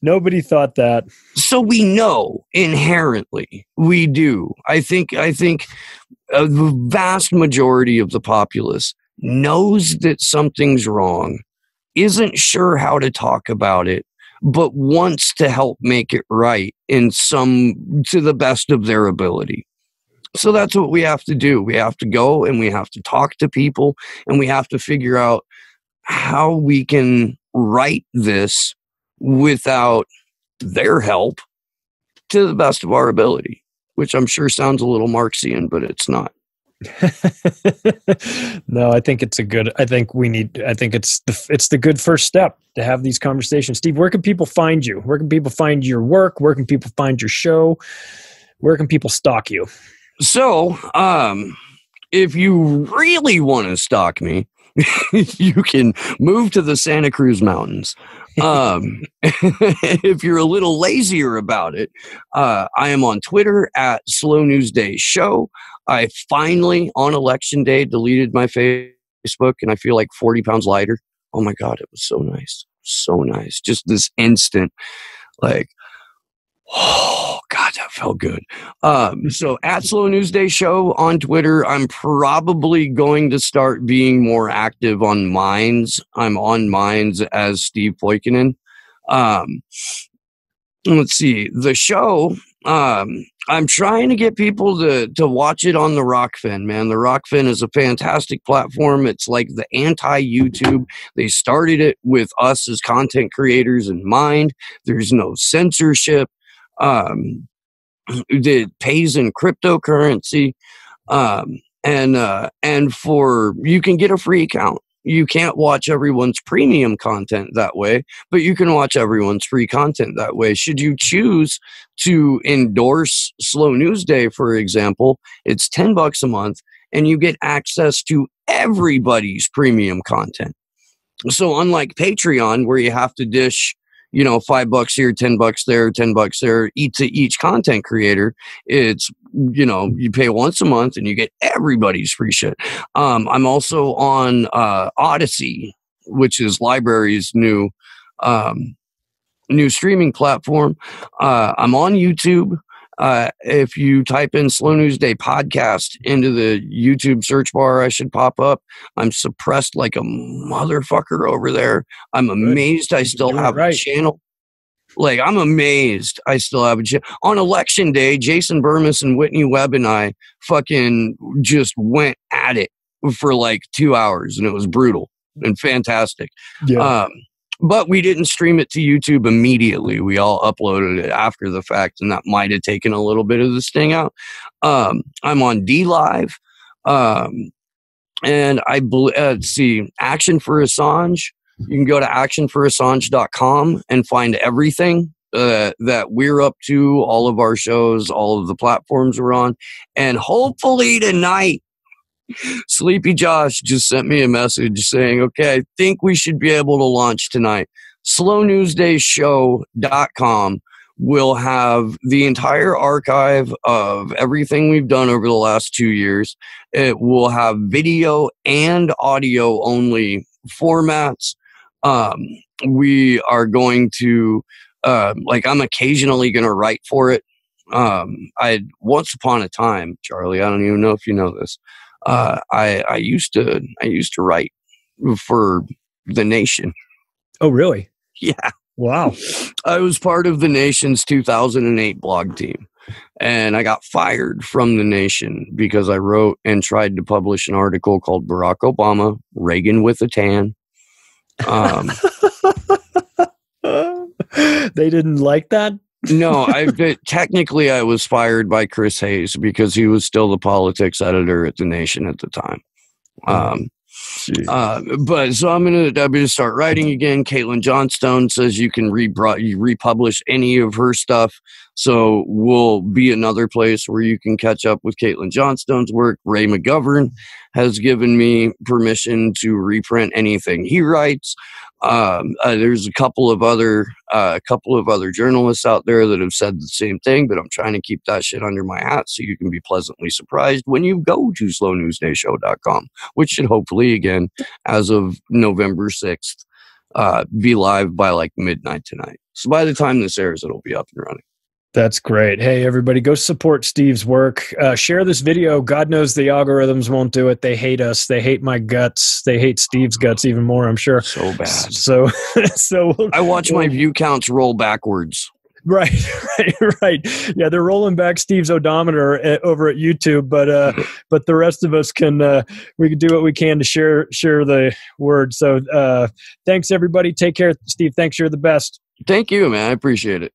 nobody thought that. So we know inherently, we do. I think the vast majority of the populace knows that something's wrong, isn't sure how to talk about it, but wants to help make it right to the best of their ability. So that's what we have to do. We have to go and we have to talk to people, and we have to figure out how we can right this without their help to the best of our ability, which I'm sure sounds a little Marxian, but it's not. No, I think it's the good first step to have these conversations. Steve, where can people find you? Where can people find your work? Where can people find your show? Where can people stalk you? So, if you really want to stalk me, you can move to the Santa Cruz Mountains. If you're a little lazier about it, I am on Twitter at Slow News Day Show. I finally, on election day, deleted my Facebook, and I feel like 40 pounds lighter. Oh my God, it was so nice. So nice. Just this instant, like, oh God, that felt good. So at Slow News Day Show on Twitter, I'm probably going to start being more active on Minds. I'm on Minds as Steve Poikonen. Let's see, the show, I'm trying to get people to watch it on the Rockfin, man. The Rockfin is a fantastic platform. It's like the anti-YouTube. They started it with us as content creators in mind. There's no censorship. It pays in cryptocurrency. And for, you can get a free account. You can't watch everyone's premium content that way, but you can watch everyone's free content that way. Should you choose to endorse Slow News Day, for example, it's $10 a month, and you get access to everybody's premium content. So unlike Patreon, where you have to dish, $5 here, $10 there, $10 there, to each content creator, it's, you pay once a month and you get everybody's free shit. I'm also on Odyssey, which is Library's new streaming platform. I'm on YouTube. If you type in Slow News Day Podcast into the YouTube search bar, I should pop up. I'm suppressed like a motherfucker over there. I'm amazed I still have a channel. Like, I'm amazed I still have a chance. On election day, Jason Burmis and Whitney Webb and I fucking just went at it for like 2 hours, and it was brutal and fantastic. Yeah. But we didn't stream it to YouTube immediately. We all uploaded it after the fact, and that might have taken a little bit of the sting out. I'm on DLive, and let's see, Action for Assange. You can go to actionforassange.com and find everything that we're up to, all of our shows, all of the platforms we're on. And hopefully tonight, Sleepy Josh just sent me a message saying, okay, I think we should be able to launch tonight. SlowNewsDayShow.com will have the entire archive of everything we've done over the last 2 years. It will have video and audio only formats. We are going to, I'm occasionally going to write for it. Once upon a time, Charlie, I don't even know if you know this. I used to write for The Nation. Oh, really? Yeah. Wow. I was part of The Nation's 2008 blog team, and I got fired from The Nation because I wrote and tried to publish an article called Barack Obama, Reagan with a Tan. They didn't like that? No, technically I was fired by Chris Hayes because he was still the politics editor at The Nation at the time. But so I'm gonna start writing again. Caitlin Johnstone says you can republish any of her stuff, so we'll be another place where you can catch up with Caitlin Johnstone's work. Ray McGovern has given me permission to reprint anything he writes. There's a couple of other journalists out there that have said the same thing, but I'm trying to keep that shit under my hat so you can be pleasantly surprised when you go to SlowNewsDayShow.com, which should hopefully, again, as of November 6th, be live by like midnight tonight. So by the time this airs, it'll be up and running. That's great. Hey, everybody, go support Steve's work. Share this video. God knows the algorithms won't do it. They hate us. They hate my guts. They hate Steve's guts even more, I'm sure. So bad. So I watch my view counts roll backwards. Right. Yeah, they're rolling back Steve's odometer over at YouTube, but the rest of us we can do what we can to share the word. So thanks, everybody. Take care, Steve. Thanks. You're the best. Thank you, man. I appreciate it.